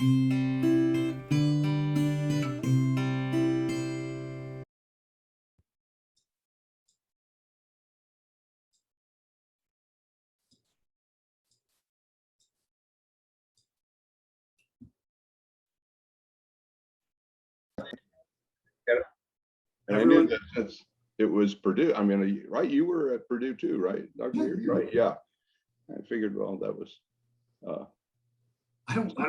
And I knew that since it was Purdue, I mean, right? You were at Purdue too, right, Dr. Mears? Right? Yeah. I figured, well, that was. I don't know.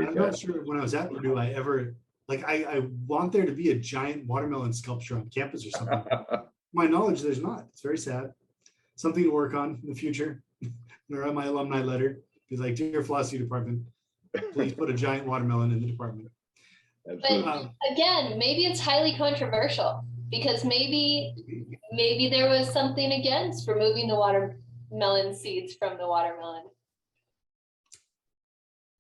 I'm not sure when I was at Purdue, I ever I want there to be a giant watermelon sculpture on campus or something. To my knowledge, there's not. It's very sad. Something to work on in the future. Or on my alumni letter, be like, dear philosophy department, please put a giant watermelon in the department. But again, maybe it's highly controversial because maybe there was something against removing the watermelon seeds from the watermelon.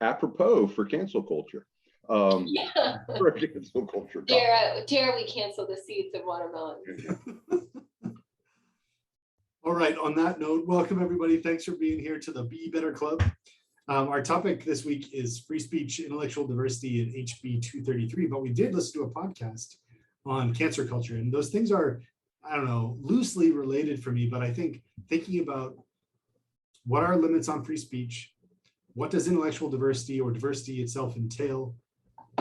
Apropos for cancel culture. Yeah. For cancel culture. Dare we cancel the seeds of watermelon? All right, on that note, welcome everybody. Thanks for being here to the Be Better Club. Our topic this week is free speech, intellectual diversity, and HB 233, but we did listen to a podcast on cancer culture, and those things are, I don't know, loosely related for me, but I think thinking about what are limits on free speech, what does intellectual diversity or diversity itself entail,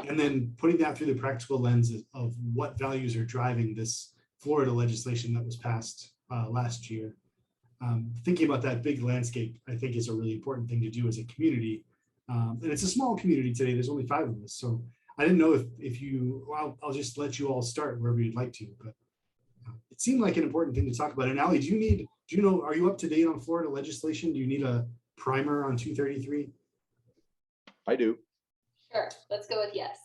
and then putting that through the practical lens of what values are driving this Florida legislation that was passed last year. Thinking about that big landscape, I think, is a really important thing to do as a community. And it's a small community today. There's only 5 of us. So I didn't know if you, well, I'll just let you all start wherever you'd like to, but it seemed like an important thing to talk about. And Allie, are you up to date on Florida legislation? Do you need a primer on 233? I do. Sure, let's go with yes.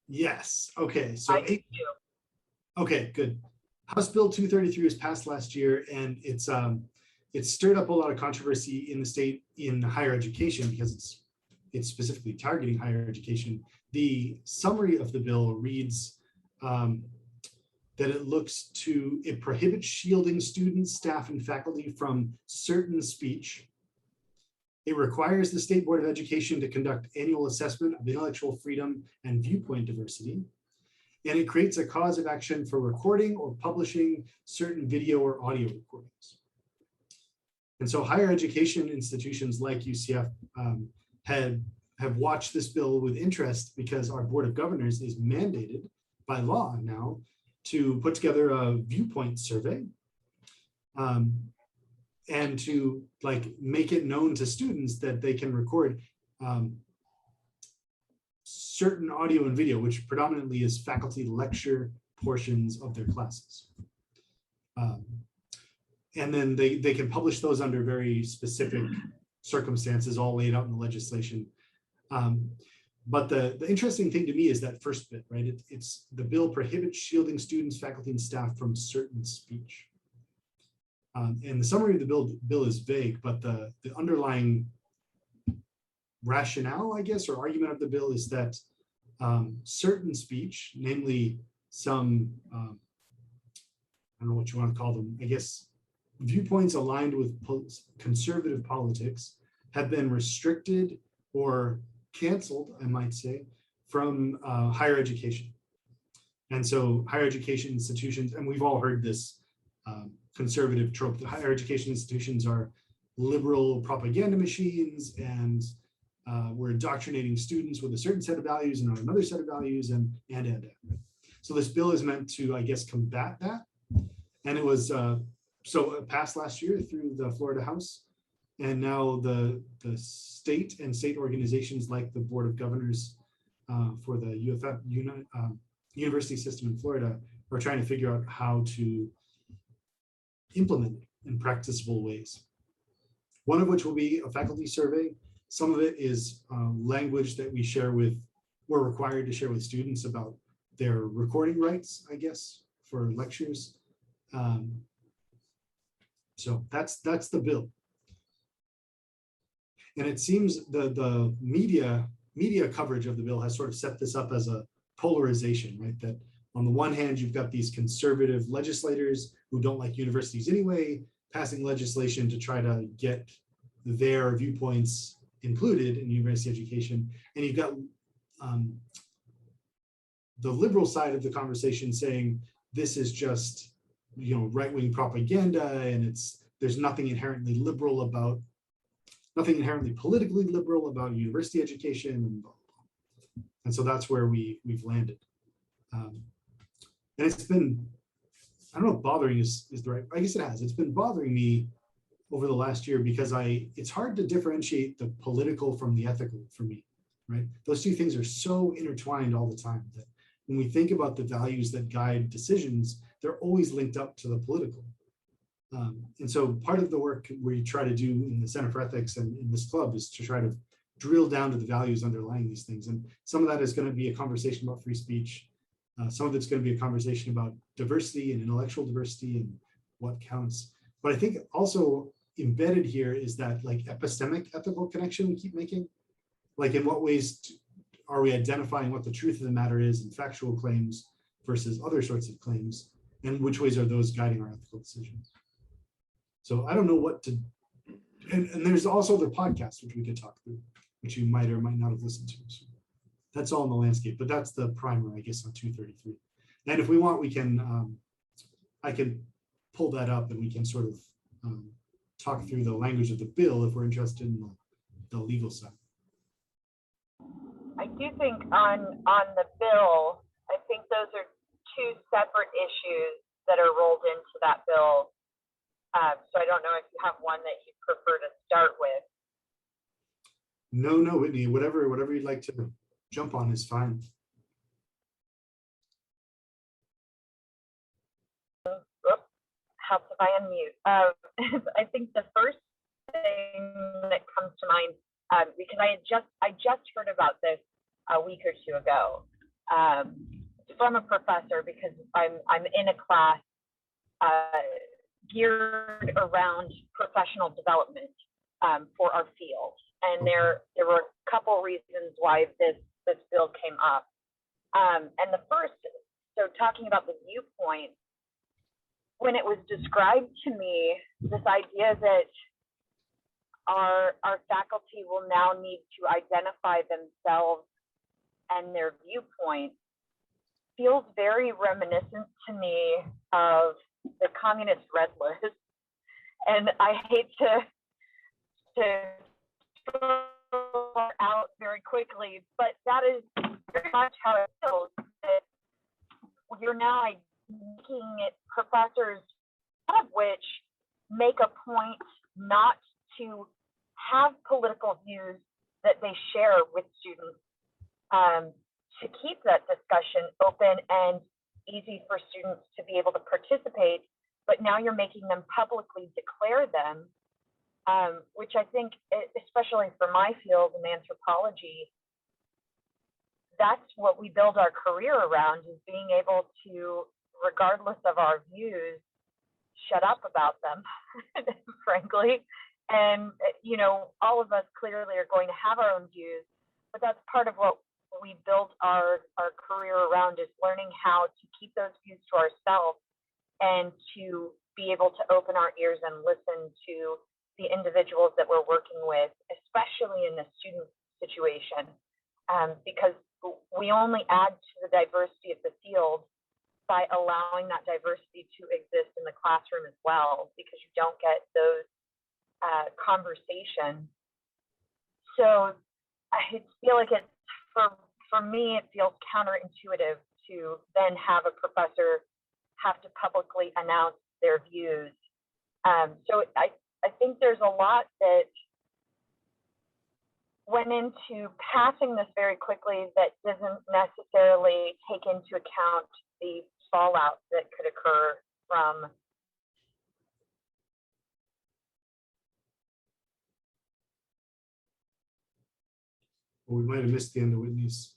Yes, okay. So okay, good. House Bill 233 was passed last year, and it's stirred up a lot of controversy in the state in higher education because it's specifically targeting higher education. The summary of the bill reads that it prohibits shielding students, staff, and faculty from certain speech. It requires the State Board of Education to conduct annual assessment of intellectual freedom and viewpoint diversity. And it creates a cause of action for recording or publishing certain video or audio recordings. And so higher education institutions like UCF have watched this bill with interest because our Board of Governors is mandated by law now to put together a viewpoint survey and to make it known to students that they can record certain audio and video, which predominantly is faculty lecture portions of their classes. And then they can publish those under very specific circumstances, all laid out in the legislation. But the interesting thing to me is that first bit, right? It's the bill prohibits shielding students, faculty, and staff from certain speech. And the summary of the bill is vague, but the underlying rationale, I guess, or argument of the bill is that certain speech, namely some, I don't know what you want to call them, I guess, viewpoints aligned with conservative politics have been restricted or canceled, I might say, from higher education. And so higher education institutions, and we've all heard this conservative trope, that higher education institutions are liberal propaganda machines, and we're indoctrinating students with a certain set of values and not another set of values, and. So this bill is meant to, I guess, combat that. And it was it passed last year through the Florida House, and now the state and state organizations like the Board of Governors for the UFF university system in Florida are trying to figure out how to implement it in practicable ways. One of which will be a faculty survey. Some of it is language that we're required to share with students about their recording rights, I guess, for lectures. So that's the bill. And it seems the media coverage of the bill has sort of set this up as a polarization, right? That on the one hand, you've got these conservative legislators who don't like universities anyway, passing legislation to try to get their viewpoints included in university education, and you've got the liberal side of the conversation saying this is just, you know, right-wing propaganda, and there's nothing inherently liberal about, nothing inherently politically liberal about university education, and blah, blah, blah. And so that's where we've landed. And it's been, I don't know if bothering is the right, I guess it has. It's been bothering me over the last year because it's hard to differentiate the political from the ethical for me, right? Those two things are so intertwined all the time that when we think about the values that guide decisions, they're always linked up to the political. And so part of the work we try to do in the Center for Ethics and in this club is to try to drill down to the values underlying these things. And some of that is going to be a conversation about free speech. Some of it's going to be a conversation about diversity and intellectual diversity and what counts. But I think also embedded here is that like epistemic ethical connection we keep making. Like in what ways are we identifying what the truth of the matter is in factual claims versus other sorts of claims, and which ways are those guiding our ethical decisions? So I don't know what to, and there's also the podcast, which we could talk through, which you might or might not have listened to. So that's all in the landscape, but that's the primer, I guess, on 233. And if we want, we can, I can pull that up and we can sort of talk through the language of the bill if we're interested in the legal side. I do think on the bill, I think those are two separate issues that are rolled into that bill. So I don't know if you have one that you prefer to start with. No, Whitney, whatever you'd like to jump on is fine. Helps if I unmute. I think the first thing that comes to mind, because I just heard about this a week or two ago from a professor, because I'm in a class geared around professional development for our field, and there were a couple reasons why this bill came up. And the first, so talking about the viewpoint, when it was described to me, this idea that our faculty will now need to identify themselves and their viewpoint feels very reminiscent to me of the communist red list. And I hate to throw it out very quickly, but that is very much how it feels. That you're now making it professors, of which make a point not to have political views that they share with students, to keep that discussion open and easy for students to be able to participate, but now you're making them publicly declare them, which I think, especially for my field in anthropology, that's what we build our career around, is being able to, regardless of our views, shut up about them, frankly. And, you know, all of us clearly are going to have our own views, but that's part of what we build our career around, is learning how to keep those views to ourselves and to be able to open our ears and listen to the individuals that we're working with, especially in the student situation, because we only add to the diversity of the field by allowing that diversity to exist in the classroom as well, because you don't get those conversations. So I feel like it's, for me, it feels counterintuitive to then have a professor have to publicly announce their views. So I think there's a lot that went into passing this very quickly that doesn't necessarily take into account the fallout that could occur from Well, we might have missed the end of Whitney's.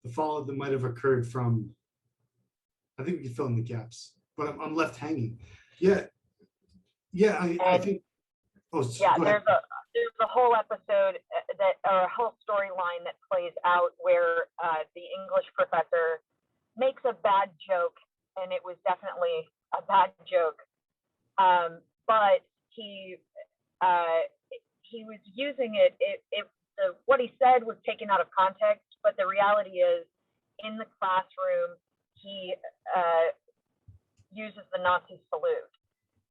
The fallout that might have occurred from, I think we can fill in the gaps, but I'm left hanging. Yeah, I think, yeah, there's a whole episode or a whole storyline that plays out where the English professor makes a bad joke, and it was definitely a bad joke, but he was using it, what he said was taken out of context, but the reality is, in the classroom, he uses the Nazi salute,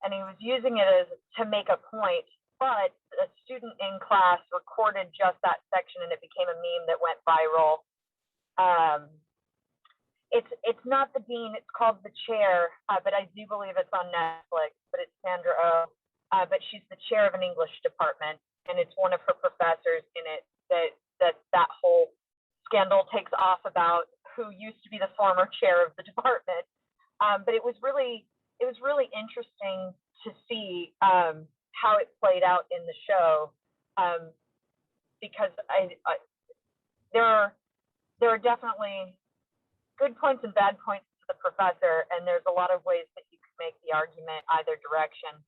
and he was using it to make a point, but a student in class recorded just that section, and it became a meme that went viral. It's not the dean, it's called the chair, but I do believe it's on Netflix, but it's Sandra Oh, but she's the chair of an English department, and it's one of her professors in it that whole scandal takes off about who used to be the former chair of the department. But it was really interesting to see how it played out in the show, because there are definitely good points and bad points to the professor, and there's a lot of ways that you could make the argument either direction.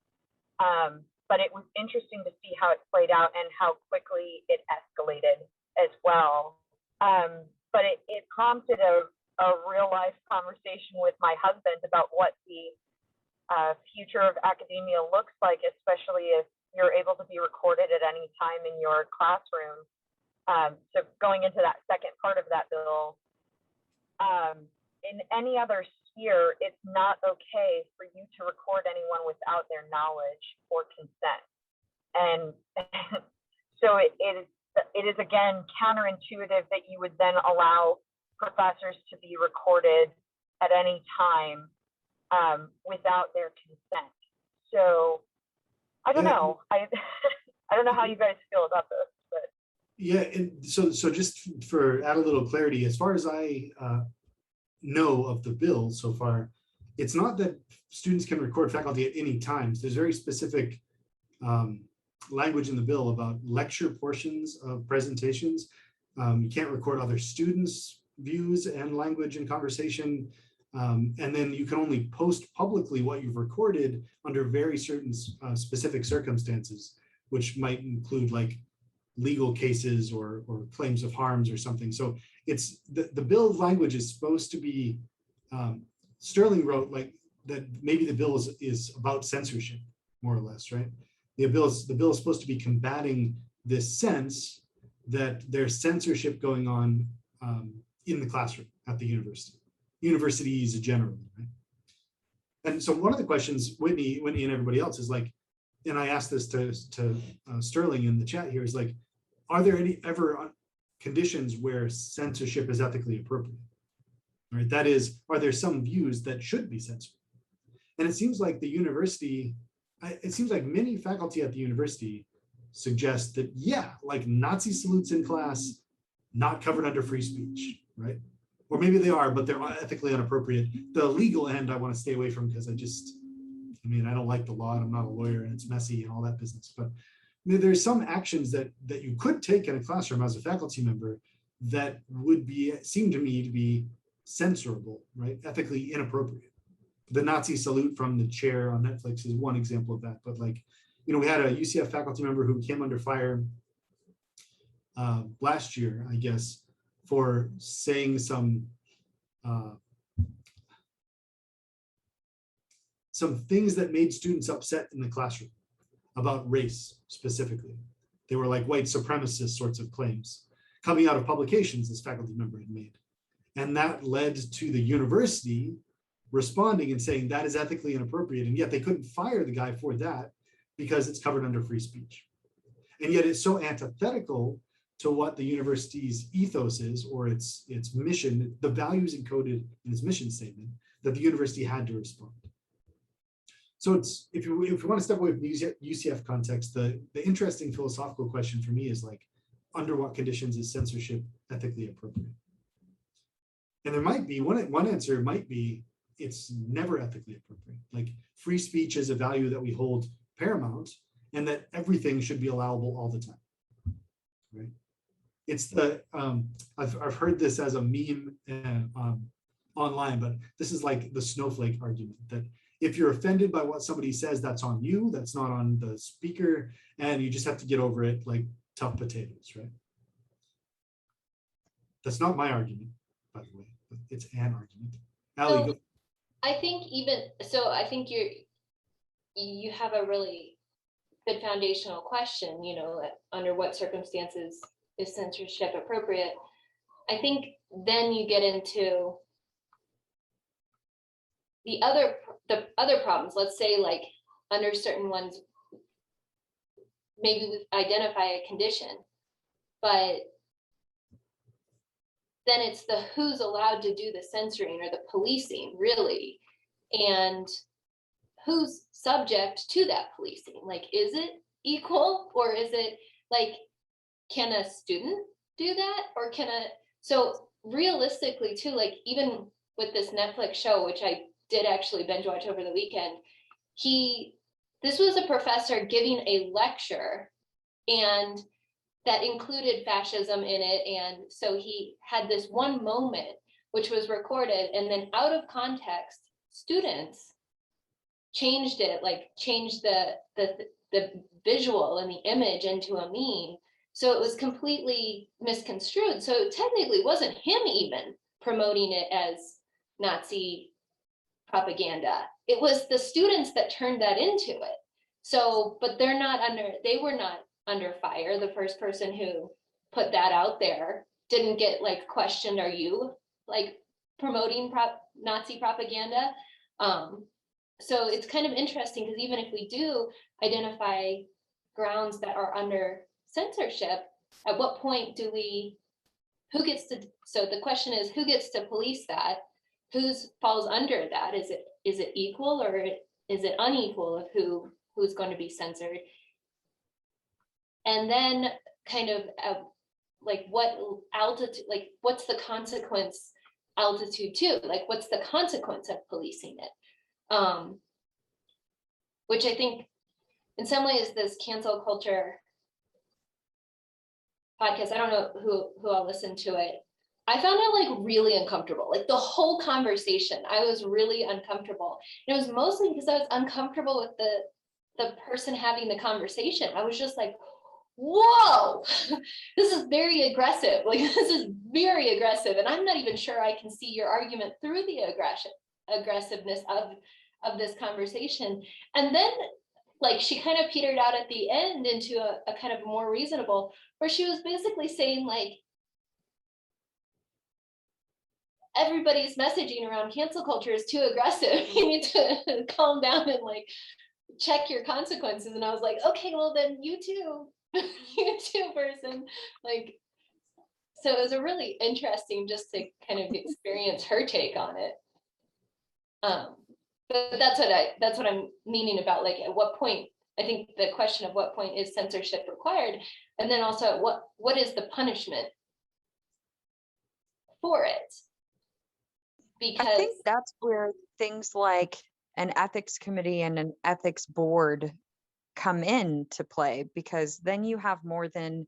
But it was interesting to see how it played out and how quickly it escalated as well. But it prompted a real life conversation with my husband about what the future of academia looks like, especially if you're able to be recorded at any time in your classroom. So going into that second part of that bill, in any other sphere, it's not okay for you to record anyone without their knowledge or consent. And so it is again counterintuitive that you would then allow professors to be recorded at any time without their consent. So I don't know. I don't know how you guys feel about this, but yeah. And so just for add a little clarity, as far as I know of the bill so far, it's not that students can record faculty at any times. There's very specific language in the bill about lecture portions of presentations. You can't record other students' views and language and conversation. And then you can only post publicly what you've recorded under very certain specific circumstances, which might include like legal cases or claims of harms or something. So it's the bill of language is supposed to be, Sterling wrote like that maybe the bill is about censorship, more or less, right? The bill is supposed to be combating this sense that there's censorship going on in the classroom at the universities generally, right? And so one of the questions Whitney and everybody else is like, and I asked this to Sterling in the chat here, is like, are there any ever conditions where censorship is ethically appropriate? Right? That is, are there some views that should be censored? And it seems like the university, it seems like many faculty at the university suggest that, yeah, like Nazi salutes in class, not covered under free speech, right? Or maybe they are, but they're ethically inappropriate. The legal end I want to stay away from because I don't like the law and I'm not a lawyer and it's messy and all that business. But there's some actions that you could take in a classroom as a faculty member that would seem to me to be censorable, right? Ethically inappropriate. The Nazi salute from the chair on Netflix is one example of that. But like, we had a UCF faculty member who came under fire last year, I guess, for saying some things that made students upset in the classroom about race specifically. They were like white supremacist sorts of claims coming out of publications this faculty member had made. And that led to the university responding and saying that is ethically inappropriate. And yet they couldn't fire the guy for that because it's covered under free speech. And yet it's so antithetical to what the university's ethos is, or its mission, the values encoded in its mission statement, that the university had to respond. So it's, if you want to step away from the UCF context, the interesting philosophical question for me is like, under what conditions is censorship ethically appropriate? And there might be, one answer might be, it's never ethically appropriate. Like free speech is a value that we hold paramount and that everything should be allowable all the time, right? It's I've heard this as a meme online, but this is like the snowflake argument, that if you're offended by what somebody says, that's on you, that's not on the speaker, and you just have to get over it like tough potatoes, right? That's not my argument, by the way, but it's an argument. Allie, go. I think you have a really good foundational question, you know, under what circumstances is censorship appropriate? I think then you get into the other problems. Let's say like under certain ones, maybe we identify a condition, but then it's the who's allowed to do the censoring or the policing, really, and who's subject to that policing. Like, is it equal, or is it like, can a student do that, or can a, so realistically too, like even with this Netflix show, which I did actually binge watch over the weekend, this was a professor giving a lecture, and that included fascism in it. And so he had this one moment which was recorded, and then out of context, students changed it, like changed the visual and the image into a meme. So it was completely misconstrued. So it technically wasn't him even promoting it as Nazi propaganda. It was the students that turned that into it. So, but they were not under fire. The first person who put that out there didn't get like questioned, are you like promoting Nazi propaganda? So it's kind of interesting, because even if we do identify grounds that are under censorship, at what point who gets to, so the question is, who gets to police that? Who falls under that? Is it equal, or is it unequal of who's going to be censored? And then kind of like what altitude, like what's the consequence altitude too? Like what's the consequence of policing it? Which I think in some ways this cancel culture podcast, I don't know who I'll listen to it. I found it like really uncomfortable. Like the whole conversation, I was really uncomfortable. And it was mostly because I was uncomfortable with the person having the conversation. I was just like, whoa, this is very aggressive. Like this is very aggressive. And I'm not even sure I can see your argument through the aggressiveness of this conversation. And then like she kind of petered out at the end into a kind of more reasonable, where she was basically saying like, everybody's messaging around cancel culture is too aggressive. You need to calm down and like check your consequences. And I was like, okay, well then you too, you too, person. Like, so it was a really interesting just to kind of experience her take on it. But that's what I'm meaning about, like at what point, I think the question of what point is censorship required, and then also what is the punishment for it? Because I think that's where things like an ethics committee and an ethics board come into play, because then you have more than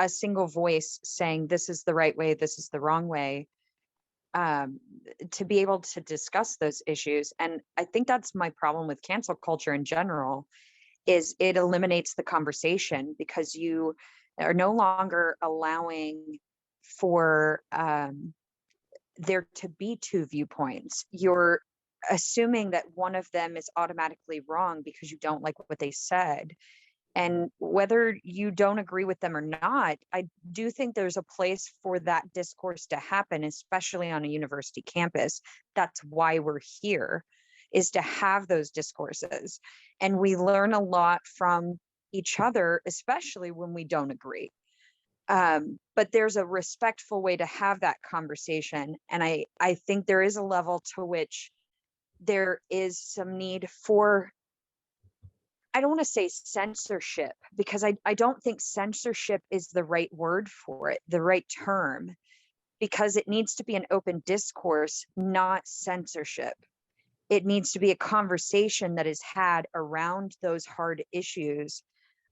a single voice saying this is the right way, this is the wrong way, to be able to discuss those issues. And I think that's my problem with cancel culture in general, is it eliminates the conversation, because you are no longer allowing for there to be two viewpoints. You're assuming that one of them is automatically wrong because you don't like what they said. And whether you don't agree with them or not, I do think there's a place for that discourse to happen, especially on a university campus. That's why we're here, is to have those discourses. And we learn a lot from each other, especially when we don't agree. But there's a respectful way to have that conversation. And I think there is a level to which there is some need for, I don't want to say censorship, because I don't think censorship is the right word for it, the right term, because it needs to be an open discourse, not censorship. It needs to be a conversation that is had around those hard issues.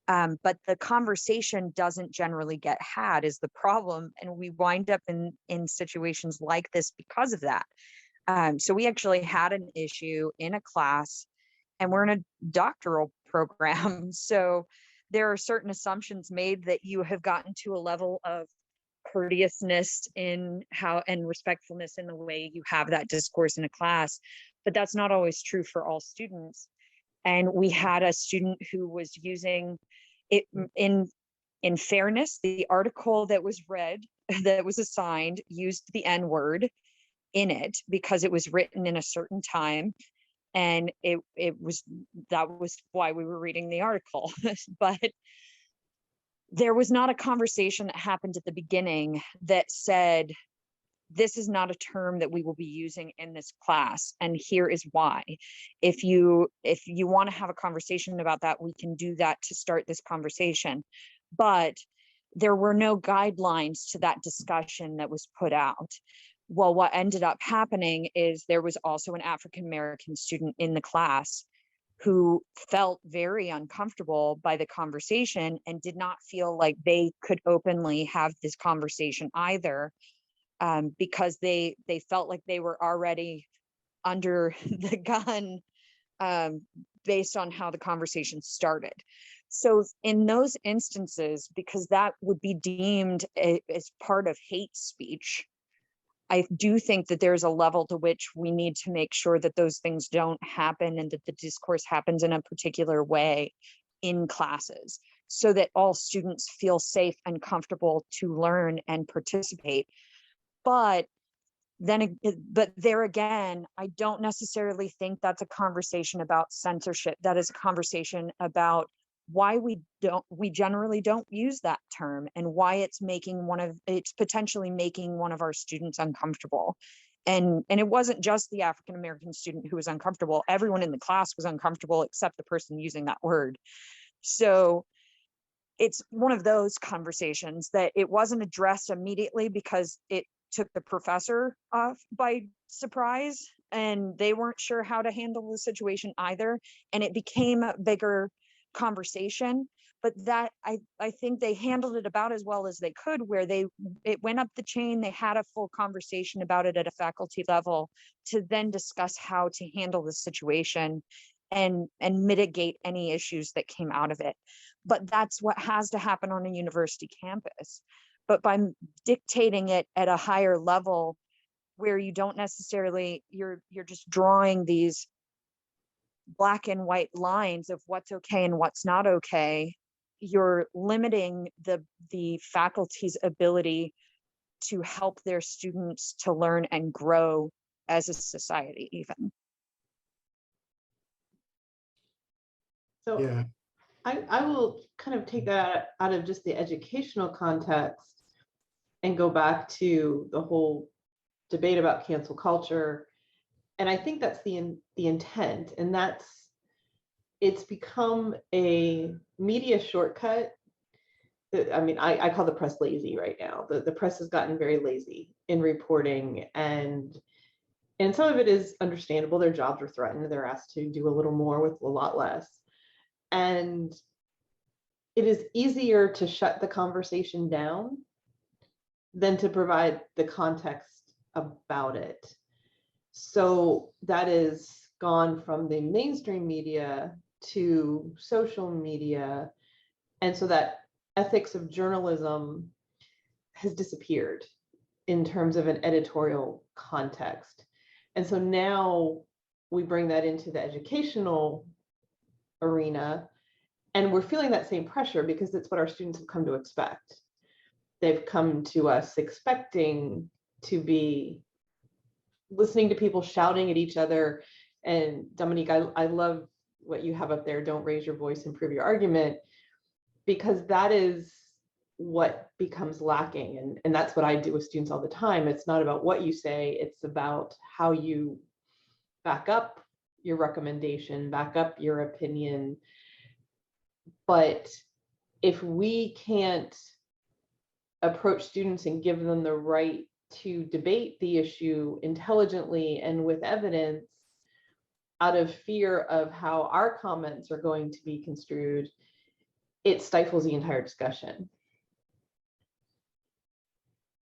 But the conversation doesn't generally get had is the problem. And we wind up in situations like this because of that. So we actually had an issue in a class, and we're in a doctoral program. So there are certain assumptions made that you have gotten to a level of courteousness in how, and respectfulness in the way you have that discourse in a class, but that's not always true for all students. And we had a student who was using it in fairness, the article that was read, that was assigned, used the N-word in it because it was written in a certain time. And that was why we were reading the article. But there was not a conversation that happened at the beginning that said, this is not a term that we will be using in this class, and here is why. If you want to have a conversation about that, we can do that to start this conversation. But there were no guidelines to that discussion that was put out. Well, what ended up happening is there was also an African American student in the class who felt very uncomfortable by the conversation and did not feel like they could openly have this conversation either, because they felt like they were already under the gun, based on how the conversation started. So in those instances, because that would be deemed as part of hate speech, I do think that there's a level to which we need to make sure that those things don't happen and that the discourse happens in a particular way in classes so that all students feel safe and comfortable to learn and participate. But there again, I don't necessarily think that's a conversation about censorship. That is a conversation about why we generally don't use that term and why it's potentially making one of our students uncomfortable. And it wasn't just the African American student who was uncomfortable. Everyone in the class was uncomfortable except the person using that word. So it's one of those conversations that it wasn't addressed immediately because it took the professor off by surprise and they weren't sure how to handle the situation either. And it became a bigger conversation, but that I think they handled it about as well as they could, where it went up the chain. They had a full conversation about it at a faculty level to then discuss how to handle the situation and mitigate any issues that came out of it. But that's what has to happen on a university campus. But by dictating it at a higher level where you don't necessarily, you're just drawing these black and white lines of what's okay and what's not okay, you're limiting the faculty's ability to help their students to learn and grow as a society even. So Yeah, I will kind of take that out of just the educational context and go back to the whole debate about cancel culture. And I think that's the intent, and it's become a media shortcut. I mean, I call the press lazy right now. The press has gotten very lazy in reporting, and some of it is understandable. Their jobs are threatened. They're asked to do a little more with a lot less. And it is easier to shut the conversation down than to provide the context about it. So that is gone from the mainstream media to social media. And so that ethics of journalism has disappeared in terms of an editorial context. And so now we bring that into the educational arena, and we're feeling that same pressure because it's what our students have come to expect. They've come to us expecting to be listening to people shouting at each other. And Dominique, I love what you have up there. Don't raise your voice, improve your argument, because that is what becomes lacking. And that's what I do with students all the time. It's not about what you say, it's about how you back up your recommendation, back up your opinion. But if we can't approach students and give them the right to debate the issue intelligently and with evidence out of fear of how our comments are going to be construed, it stifles the entire discussion.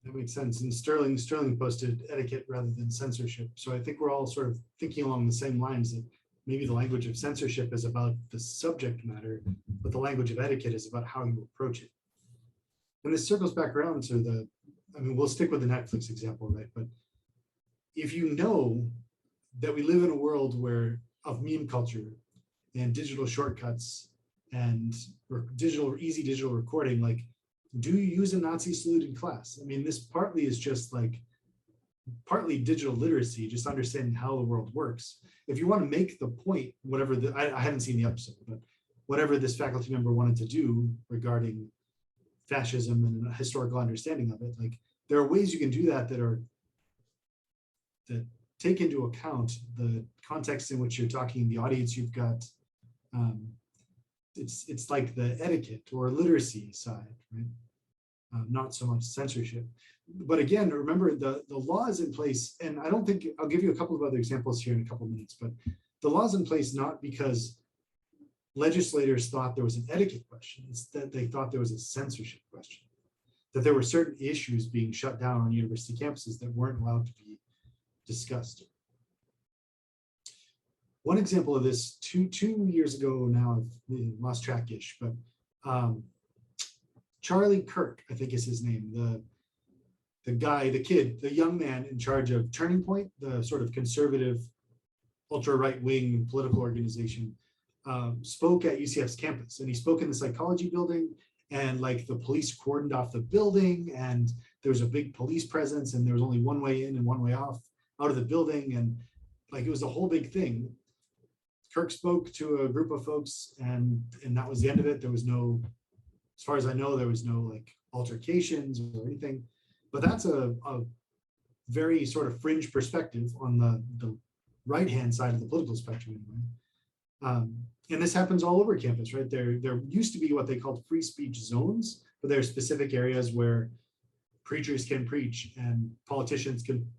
that makes sense. And Sterling posted etiquette rather than censorship. So I think we're all sort of thinking along the same lines, that maybe the language of censorship is about the subject matter, but the language of etiquette is about how you approach it. And this circles back around to we'll stick with the Netflix example, right? But if you know that we live in a world of meme culture, and digital shortcuts and easy digital recording, like, do you use a Nazi salute in class? I mean, this partly is just like, partly digital literacy, just understanding how the world works. If you want to make the point, whatever I haven't seen the episode, but whatever this faculty member wanted to do regarding fascism and a historical understanding of it, like, there are ways you can do that that take into account the context in which you're talking, the audience you've got. It's like the etiquette or literacy side, right? Not so much censorship. But again, remember the law is in place, and I don't think, I'll give you a couple of other examples here in a couple of minutes, but the law is in place not because legislators thought there was an etiquette question, it's that they thought there was a censorship question, that there were certain issues being shut down on university campuses that weren't allowed to be discussed. One example of this, two years ago now, I've lost track-ish, but Charlie Kirk, I think is his name, the guy, the kid, the young man in charge of Turning Point, the sort of conservative, ultra right-wing political organization, spoke at UCF's campus, and he spoke in the psychology building, and like the police cordoned off the building, and there was a big police presence, and there was only one way in and one way out of the building, and like it was a whole big thing. Kirk spoke to a group of folks, and that was the end of it. There was no, as far as I know, there was no like altercations or anything. But that's a very sort of fringe perspective on the right-hand side of the political spectrum anyway. And this happens all over campus, right? There used to be what they called free speech zones, but there are specific areas where preachers can preach and politicians can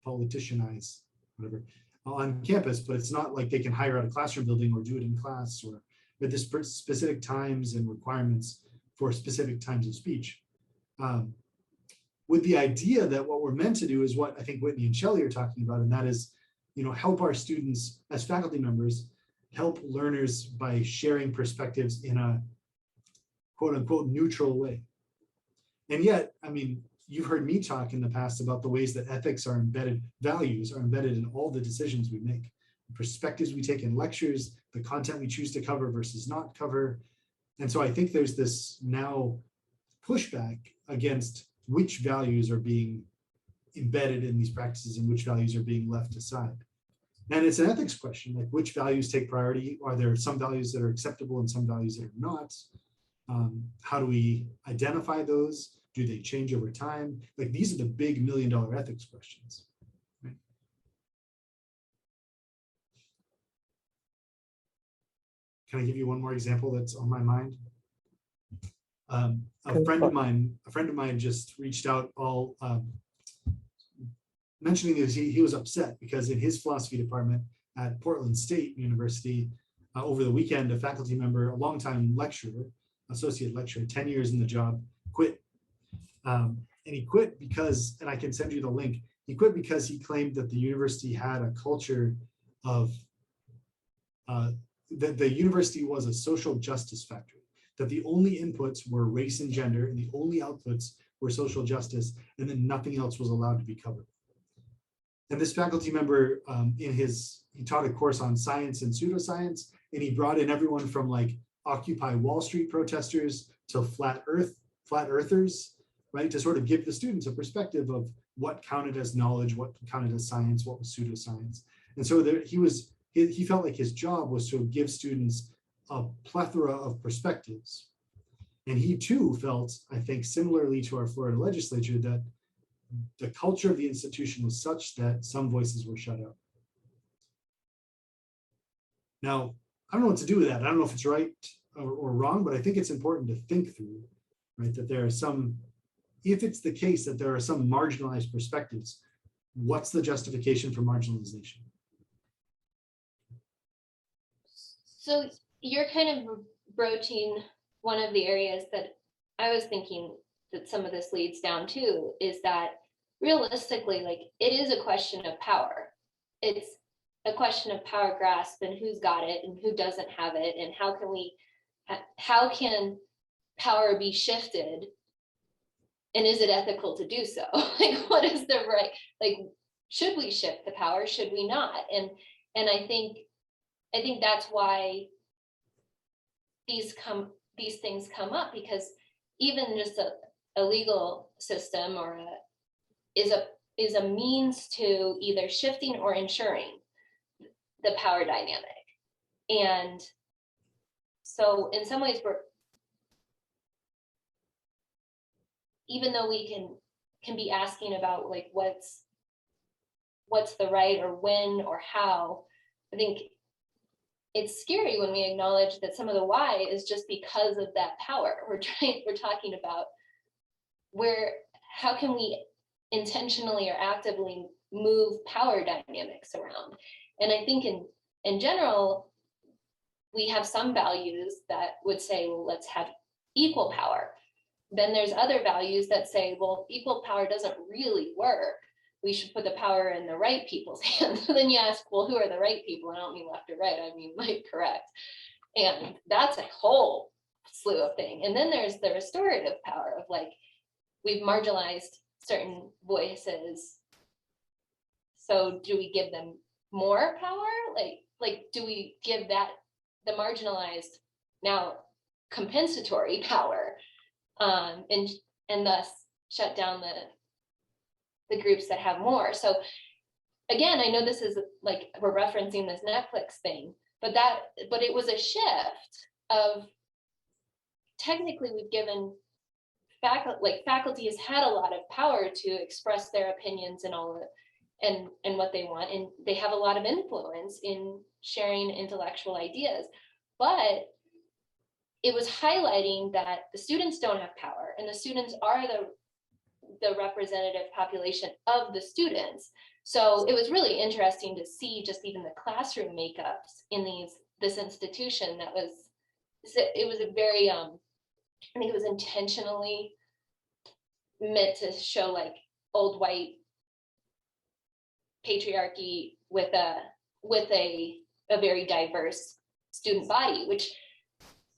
politicianize, whatever, on campus, but it's not like they can hire out a classroom building or do it in class, or with this specific times and requirements for specific times of speech. With the idea that what we're meant to do is what I think Whitney and Shelley are talking about, and that is, help our students as faculty members, help learners by sharing perspectives in a quote unquote neutral way. And yet, I mean, you've heard me talk in the past about the ways that ethics are embedded, values are embedded in all the decisions we make, the perspectives we take in lectures, the content we choose to cover versus not cover. And so I think there's this now pushback against which values are being embedded in these practices and which values are being left aside. And it's an ethics question, like which values take priority? Are there some values that are acceptable and some values that are not? How do we identify those? Do they change over time? Like these are the big $1 million ethics questions. Right? Can I give you one more example that's on my mind? A friend of mine just reached out mentioning that he was upset because in his philosophy department at Portland State University over the weekend, a faculty member, a longtime lecturer, associate lecturer, 10 years in the job, quit. And he quit because, and I can send you the link, he quit because he claimed that the university had a culture of, that the university was a social justice factory, that the only inputs were race and gender, and the only outputs were social justice, and then nothing else was allowed to be covered. And this faculty member, he taught a course on science and pseudoscience, and he brought in everyone from like Occupy Wall Street protesters to flat earthers, right? To sort of give the students a perspective of what counted as knowledge, what counted as science, what was pseudoscience. And so he felt like his job was to give students a plethora of perspectives. And he too felt, I think, similarly to our Florida legislature, that the culture of the institution was such that some voices were shut out. Now, I don't know what to do with that. I don't know if it's right or wrong, but I think it's important to think through, right? That there are some, if it's the case that there are some marginalized perspectives, what's the justification for marginalization? So you're kind of broaching one of the areas that I was thinking that some of this leads down to, is that realistically, like, it is a question of power. It's a question of power grasp and who's got it and who doesn't have it, and how can power be shifted, and is it ethical to do so? Like, what is the right, like, should we shift the power, should we not? And I think, I think that's why these things come up, because even just a legal system or is a means to either shifting or ensuring the power dynamic. And so in some ways, even though we can be asking about like what's the right or when or how, I think it's scary when we acknowledge that some of the why is just because of that power. We're talking about how can we intentionally or actively move power dynamics around. And I think in general, we have some values that would say, well, let's have equal power. Then there's other values that say, well, equal power doesn't really work. We should put the power in the right people's hands. So then you ask, well, who are the right people? I don't mean left or right, I mean like correct. And that's a whole slew of things. And then there's the restorative power of like, we've marginalized certain voices. So do we give them more power? Like do we give that the marginalized now compensatory power, and thus shut down the groups that have more? So again, I know this is like we're referencing this Netflix thing, but it was a shift of technically we've given faculty has had a lot of power to express their opinions and all of it and what they want, and they have a lot of influence in sharing intellectual ideas, but it was highlighting that the students don't have power, and the students are the representative population of the students. So it was really interesting to see just even the classroom makeups in this institution. It was a very I think it was intentionally meant to show like old white patriarchy with a very diverse student body, which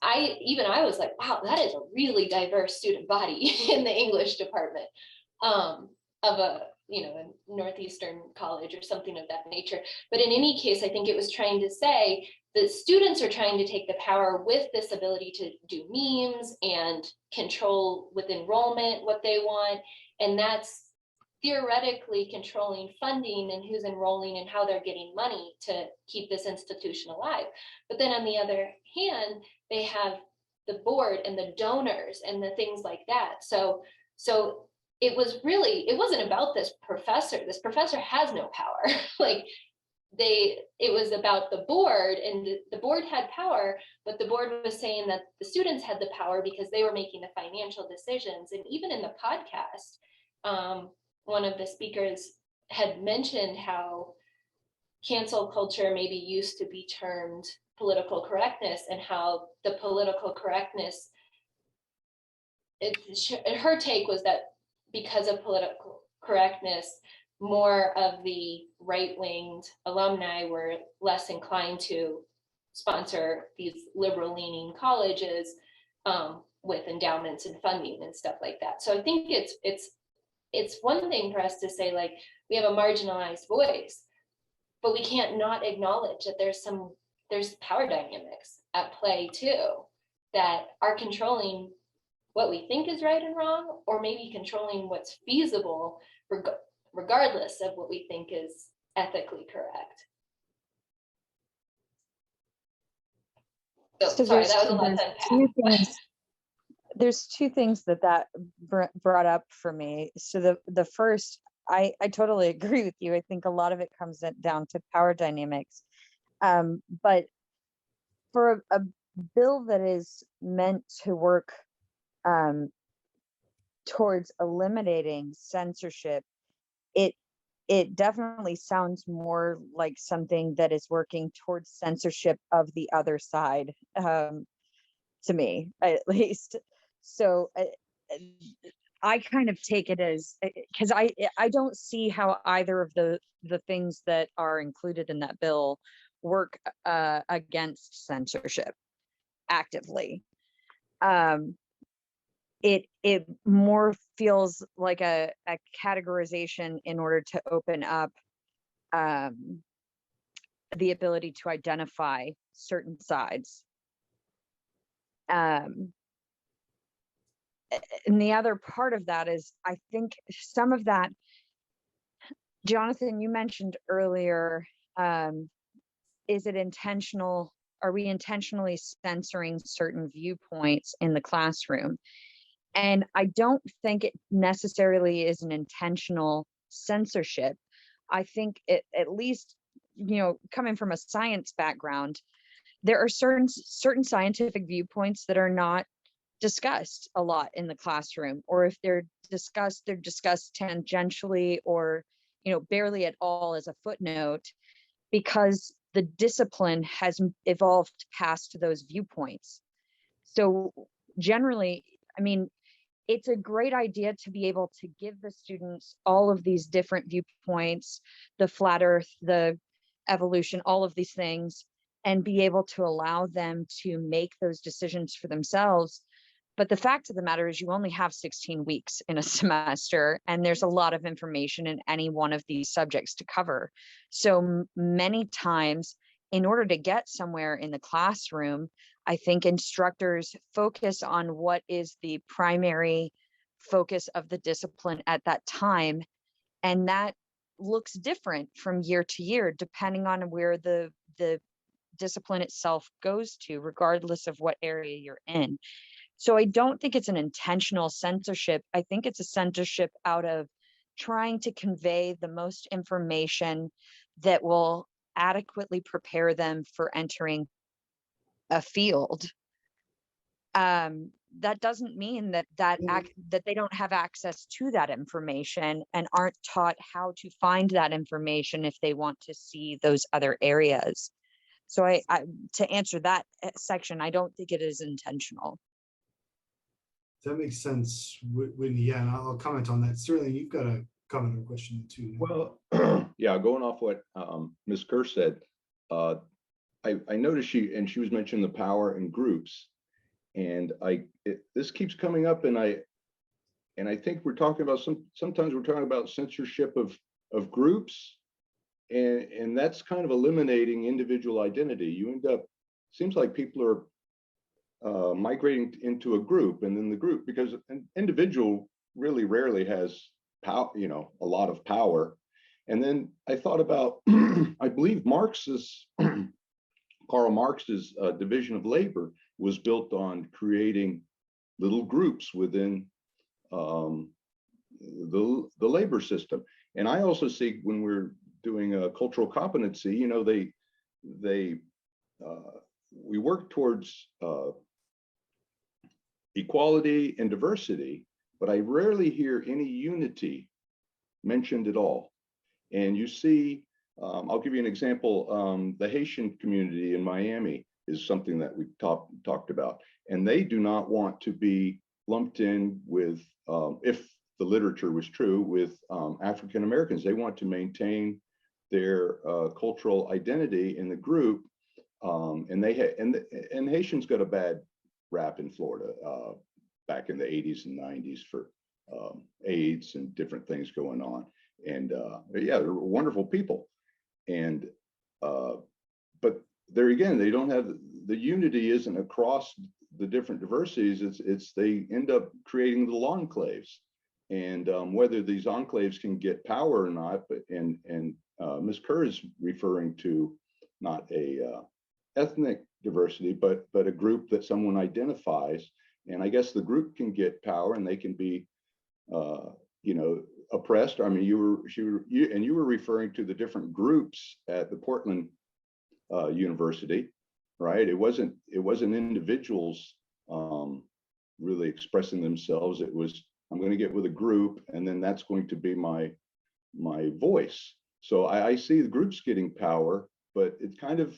I was like, wow, that is a really diverse student body in the English department of a Northeastern college or something of that nature. But in any case, I think it was trying to say that students are trying to take the power with this ability to do memes and control with enrollment what they want, and that's theoretically controlling funding and who's enrolling and how they're getting money to keep this institution alive. But then on the other hand, they have the board and the donors and the things like that. So it wasn't about this professor. This professor has no power. It was about the board, and the board had power, but the board was saying that the students had the power because they were making the financial decisions. And even in the podcast, one of the speakers had mentioned how cancel culture maybe used to be termed political correctness, and how the political correctness, her take was that because of political correctness, more of the right-winged alumni were less inclined to sponsor these liberal-leaning colleges with endowments and funding and stuff like that. So I think it's one thing for us to say, like, we have a marginalized voice, but we can't not acknowledge that there's power dynamics at play too that are controlling what we think is right and wrong, or maybe controlling what's feasible regardless of what we think is ethically correct. So, sorry, that was a lot to unpack. There's two things that brought up for me. So the first, I totally agree with you. I think a lot of it comes down to power dynamics. But for a bill that is meant to work towards eliminating censorship, it definitely sounds more like something that is working towards censorship of the other side, to me, at least. So I kind of take it as, because I don't see how either of the things that are included in that bill work against censorship actively. It more feels like a categorization in order to open up the ability to identify certain sides. And the other part of that is, I think some of that, Jonathan, you mentioned earlier, is it intentional? Are we intentionally censoring certain viewpoints in the classroom? And I don't think it necessarily is an intentional censorship. I think it, at least, coming from a science background, there are certain scientific viewpoints that are not discussed a lot in the classroom, or if they're discussed tangentially, or barely at all as a footnote, because the discipline has evolved past those viewpoints. So generally, I mean, it's a great idea to be able to give the students all of these different viewpoints, the flat earth, the evolution, all of these things, and be able to allow them to make those decisions for themselves. But the fact of the matter is, you only have 16 weeks in a semester, and there's a lot of information in any one of these subjects to cover. So many times, in order to get somewhere in the classroom, I think instructors focus on what is the primary focus of the discipline at that time. And that looks different from year to year, depending on where the discipline itself goes to, regardless of what area you're in. So I don't think it's an intentional censorship. I think it's a censorship out of trying to convey the most information that will adequately prepare them for entering a field. That doesn't mean that they don't have access to that information and aren't taught how to find that information if they want to see those other areas. So I to answer that section, I don't think it is intentional. That makes sense, Whitney. Yeah, and I'll comment on that. Sterling, you've got a comment or question too. Well, yeah, going off what Ms. Kerr said, I noticed she was mentioning the power in groups, and this keeps coming up, and I think we're talking about sometimes we're talking about censorship of groups, and that's kind of eliminating individual identity. You end up, seems like people are migrating into a group, and then the group, because an individual really rarely has power, a lot of power. And then I thought about, I believe Karl Marx's division of labor was built on creating little groups within the labor system. And I also see, when we're doing a cultural competency, we work towards equality and diversity, but I rarely hear any unity mentioned at all. And you see, I'll give you an example. The Haitian community in Miami is something that we talked about, and they do not want to be lumped in with, if the literature was true, with African Americans. They want to maintain their cultural identity in the group, and Haitians got a bad rap in Florida back in the 80s and 90s for AIDS and different things going on. And yeah, they're wonderful people. And but there again, they don't have the unity isn't across the different diversities. It's they end up creating little enclaves, and whether these enclaves can get power or not. But and Ms. Kerr is referring to not a ethnic diversity, but a group that someone identifies, and I guess the group can get power, and they can be oppressed. I mean, you were referring to the different groups at the Portland University, right? It wasn't individuals really expressing themselves. It was, I'm going to get with a group, and then that's going to be my voice. So I see the groups getting power, but it kind of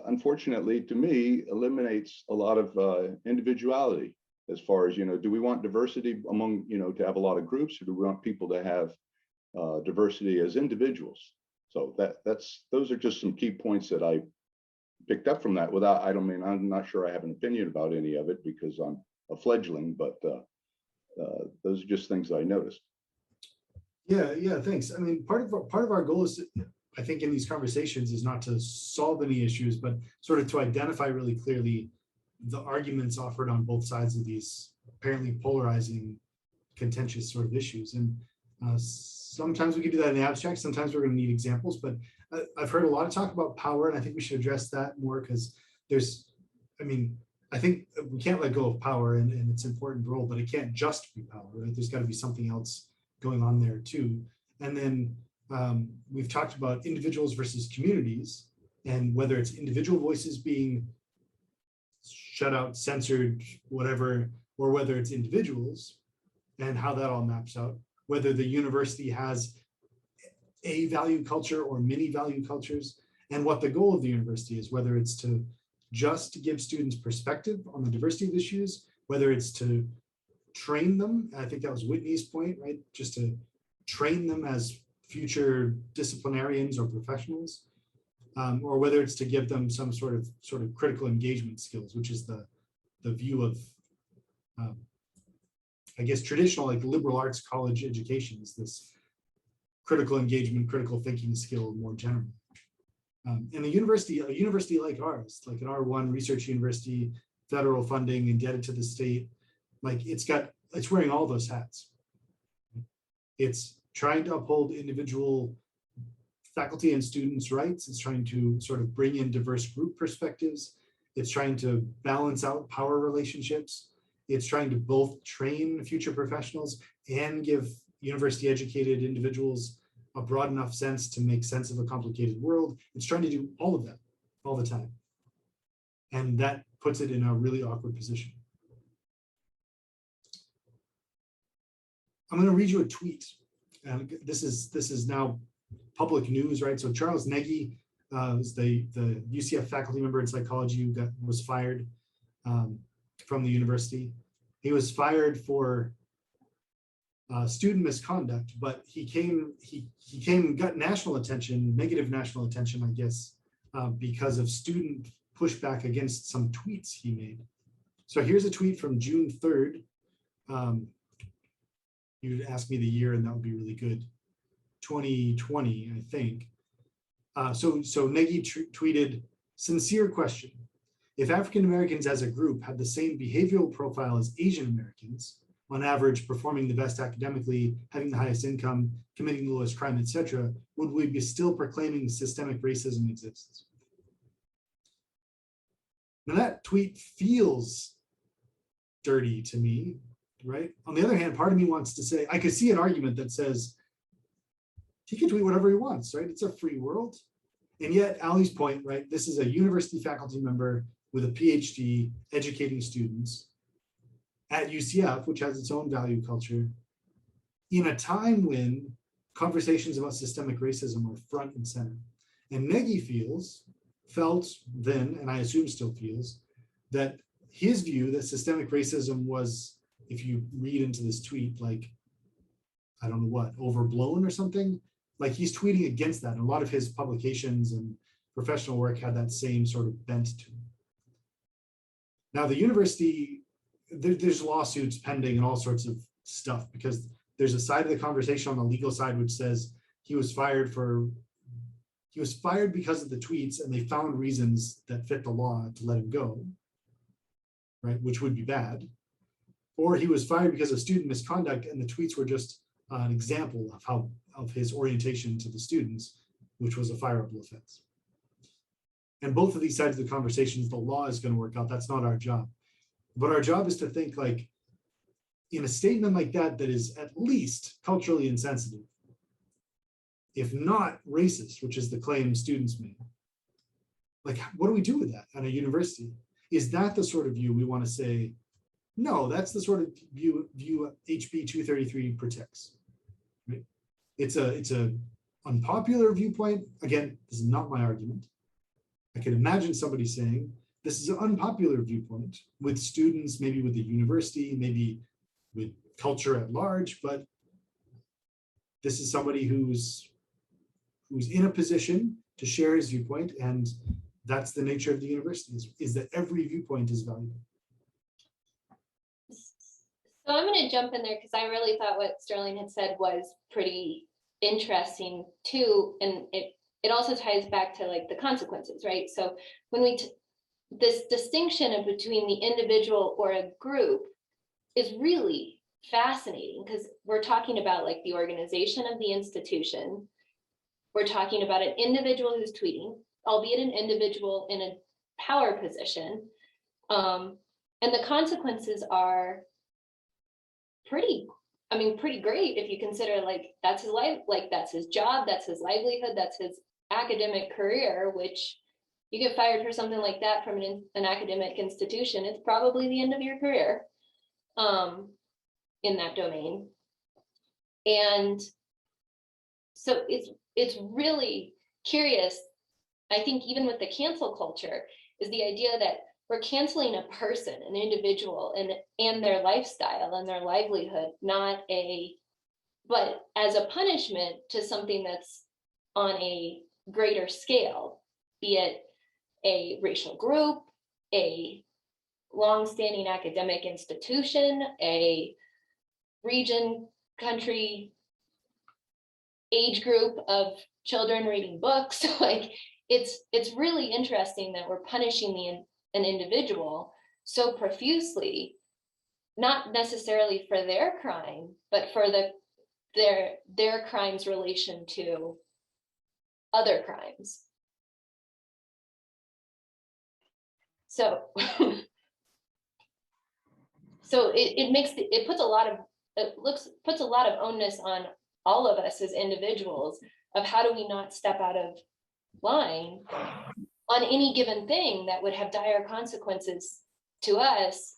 unfortunately to me eliminates a lot of individuality. As far as, do we want diversity among, to have a lot of groups, or do we want people to have diversity as individuals? So those are just some key points that I picked up from that. I'm not sure I have an opinion about any of it because I'm a fledgling, but those are just things that I noticed. Yeah, thanks. I mean, part of our goal is I think in these conversations is not to solve any issues, but sort of to identify really clearly the arguments offered on both sides of these apparently polarizing, contentious sort of issues. And sometimes we can do that in the abstract. Sometimes we're going to need examples, but I've heard a lot of talk about power, and I think we should address that more because I think we can't let go of power and its important role, but it can't just be power, right? There's got to be something else going on there too. And then we've talked about individuals versus communities, and whether it's individual voices being shut out, censored, whatever, or whether it's individuals and how that all maps out, whether the university has a value culture or many value cultures, and what the goal of the university is, whether it's to just give students perspective on the diversity of issues, whether it's to train them. I think that was Whitney's point, right? Just to train them as future disciplinarians or professionals, or whether it's to give them some sort of critical engagement skills, which is the view of, I guess, traditional like liberal arts college education is this critical engagement, critical thinking skill more generally. And a university like ours, like an R1 research university, federal funding, indebted to the state, like it's wearing all those hats. It's trying to uphold individual faculty and students' rights. It's trying to sort of bring in diverse group perspectives. It's trying to balance out power relationships. It's trying to both train future professionals and give university educated individuals a broad enough sense to make sense of a complicated world. It's trying to do all of that all the time. And that puts it in a really awkward position. I'm going to read you a tweet. This is now public news, right? So Charles Nagy is the UCF faculty member in psychology who was fired from the university. He was fired for student misconduct, but he got national attention, negative national attention, I guess, because of student pushback against some tweets he made. So here's a tweet from June 3rd. You'd ask me the year and that would be really good. 2020, I think. So Nagy tweeted, "Sincere question. If African Americans as a group had the same behavioral profile as Asian Americans, on average, performing the best academically, having the highest income, committing the lowest crime, etc., would we be still proclaiming systemic racism exists?" Now that tweet feels dirty to me, right? On the other hand, part of me wants to say, I could see an argument that says, he can tweet whatever he wants, right? It's a free world. And yet, Ali's point, right? This is a university faculty member with a PhD educating students at UCF, which has its own value culture, in a time when conversations about systemic racism are front and center. And Nagy felt then, and I assume still feels, that his view that systemic racism was, if you read into this tweet, like, I don't know what, overblown or something, like he's tweeting against that. And a lot of his publications and professional work had that same sort of bent to it. Now the university, there's lawsuits pending and all sorts of stuff because there's a side of the conversation on the legal side which says he was fired because of the tweets and they found reasons that fit the law to let him go, right? Which would be bad. Or he was fired because of student misconduct and the tweets were just an example of his orientation to the students, which was a fireable offense. And both of these sides of the conversations, the law is going to work out. That's not our job. But our job is to think like, in a statement like that, that is at least culturally insensitive, if not racist, which is the claim students made. Like, what do we do with that at a university? Is that the sort of view we want to say, no, that's the sort of view HB 233 protects, right? It's a unpopular viewpoint. Again, this is not my argument. I can imagine somebody saying, this is an unpopular viewpoint with students, maybe with the university, maybe with culture at large, but this is somebody who's in a position to share his viewpoint, and that's the nature of the university, is that every viewpoint is valuable. So I'm going to jump in there because I really thought what Sterling had said was pretty interesting too, and it it also ties back to like the consequences, right? So when this distinction between the individual or a group is really fascinating, because we're talking about like the organization of the institution. We're talking about an individual who's tweeting, albeit an individual in a power position. And the consequences are pretty great if you consider like that's his life, like that's his job, that's his livelihood, that's his academic career, which you get fired for something like that from an academic institution, it's probably the end of your career in that domain. And so it's really curious, I think, even with the cancel culture, is the idea that we're canceling a person, an individual, and their lifestyle and their livelihood, but as a punishment to something that's on a greater scale, be it a racial group, a long-standing academic institution, a region, country, age group of children reading books. Like it's really interesting that we're punishing an individual so profusely, not necessarily for their crime, but for their crime's relation to other crimes. So it puts a lot of onus on all of us as individuals of how do we not step out of line on any given thing that would have dire consequences to us,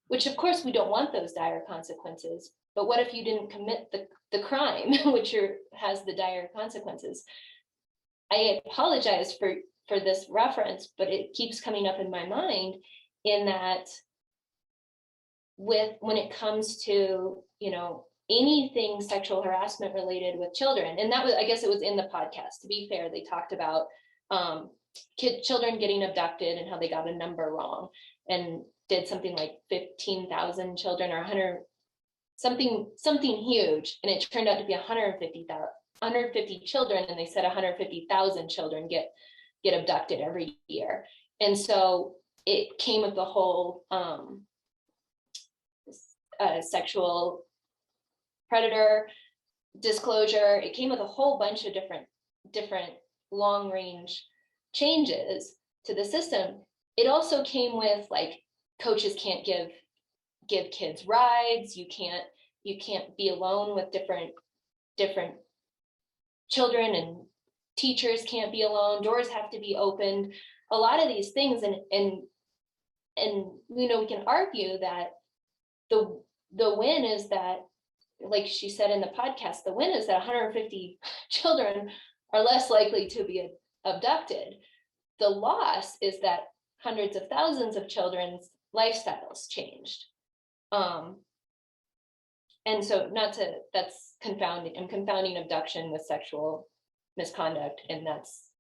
which of course we don't want those dire consequences, but what if you didn't commit the crime which has the dire consequences? I apologize for this reference, but it keeps coming up in my mind in that when it comes to, anything sexual harassment related with children. And that was, I guess it was in the podcast, to be fair, they talked about children getting abducted and how they got a number wrong and did something like 15,000 children or 100, something huge. And it turned out to be 150 children. And they said 150,000 children get abducted every year. And so it came with the whole sexual predator disclosure. It came with a whole bunch of different long range changes to the system. It also came with like coaches can't give kids rides. You can't be alone with different children, and teachers can't be alone. Doors have to be opened. A lot of these things, and we can argue that the win is that, like she said in the podcast, the win is that 150 children are less likely to be abducted. The loss is that hundreds of thousands of children's lifestyles changed. And so that's confounding. I'm confounding abduction with sexual misconduct, and that's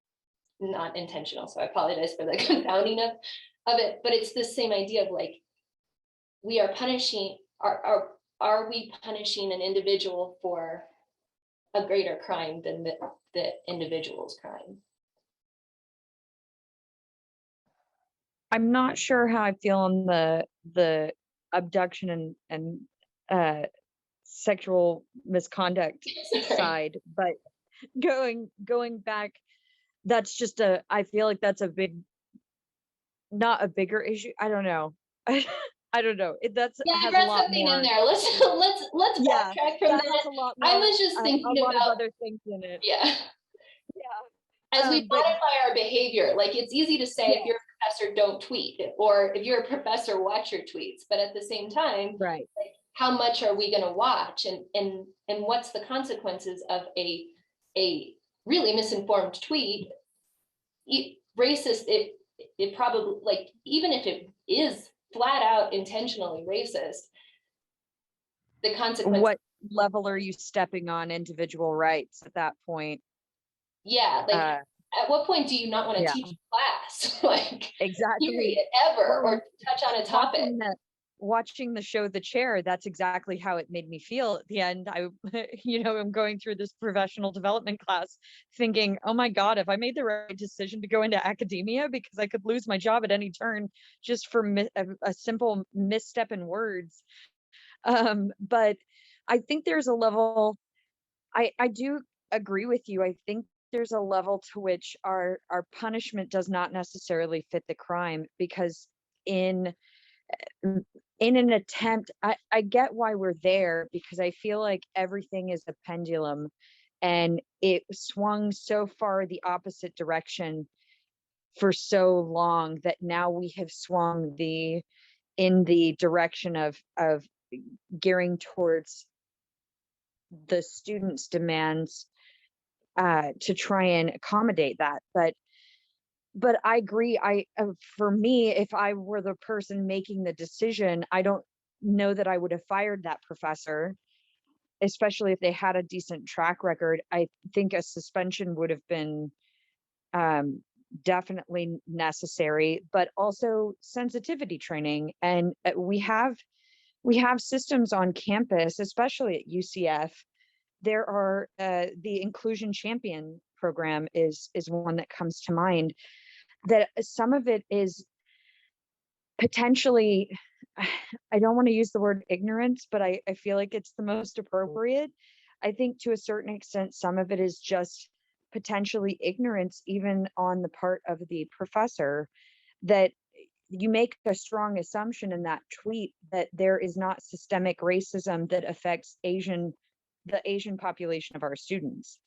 not intentional. So I apologize for the confounding of it, but it's the same idea of like, we are punishing, are we punishing an individual for a greater crime than the individual's crime? I'm not sure how I feel on the abduction and sexual misconduct side, but going back, that's just I feel like that's not a bigger issue. I don't know. I don't know. I read something in there. Let's backtrack from that. A lot more, I was just thinking a lot about of other things in it. Yeah. As we modify our behavior, like it's easy to say if you're a professor, don't tweet, or if you're a professor, watch your tweets. But at the same time, right? Like, how much are we going to watch, and what's the consequences of a really misinformed tweet? Racist. It probably, like, even if it is flat out intentionally racist, the consequence. What level are you stepping on individual rights at that point? Yeah, like at what point do you not want to teach class? Like exactly period, ever, or touch on a topic? watching the show The Chair, that's exactly how it made me feel at the end. I, I'm going through this professional development class thinking, oh my God, have I made the right decision to go into academia? Because I could lose my job at any turn just for a simple misstep in words. But I think there's a level, I do agree with you. I think there's a level to which our punishment does not necessarily fit the crime, because in in an attempt, I get why we're there, because I feel like everything is a pendulum, and it swung so far the opposite direction for so long that now we have swung in the direction of gearing towards the students' demands to try and accommodate that. But I agree. For me, if I were the person making the decision, I don't know that I would have fired that professor, especially if they had a decent track record. I think a suspension would have been definitely necessary, but also sensitivity training. And we have systems on campus, especially at UCF. There are the Inclusion Champion program is one that comes to mind, that some of it is potentially, I don't want to use the word ignorance, but I feel like it's the most appropriate. I think to a certain extent, some of it is just potentially ignorance, even on the part of the professor, that you make a strong assumption in that tweet that there is not systemic racism that affects the Asian population of our students,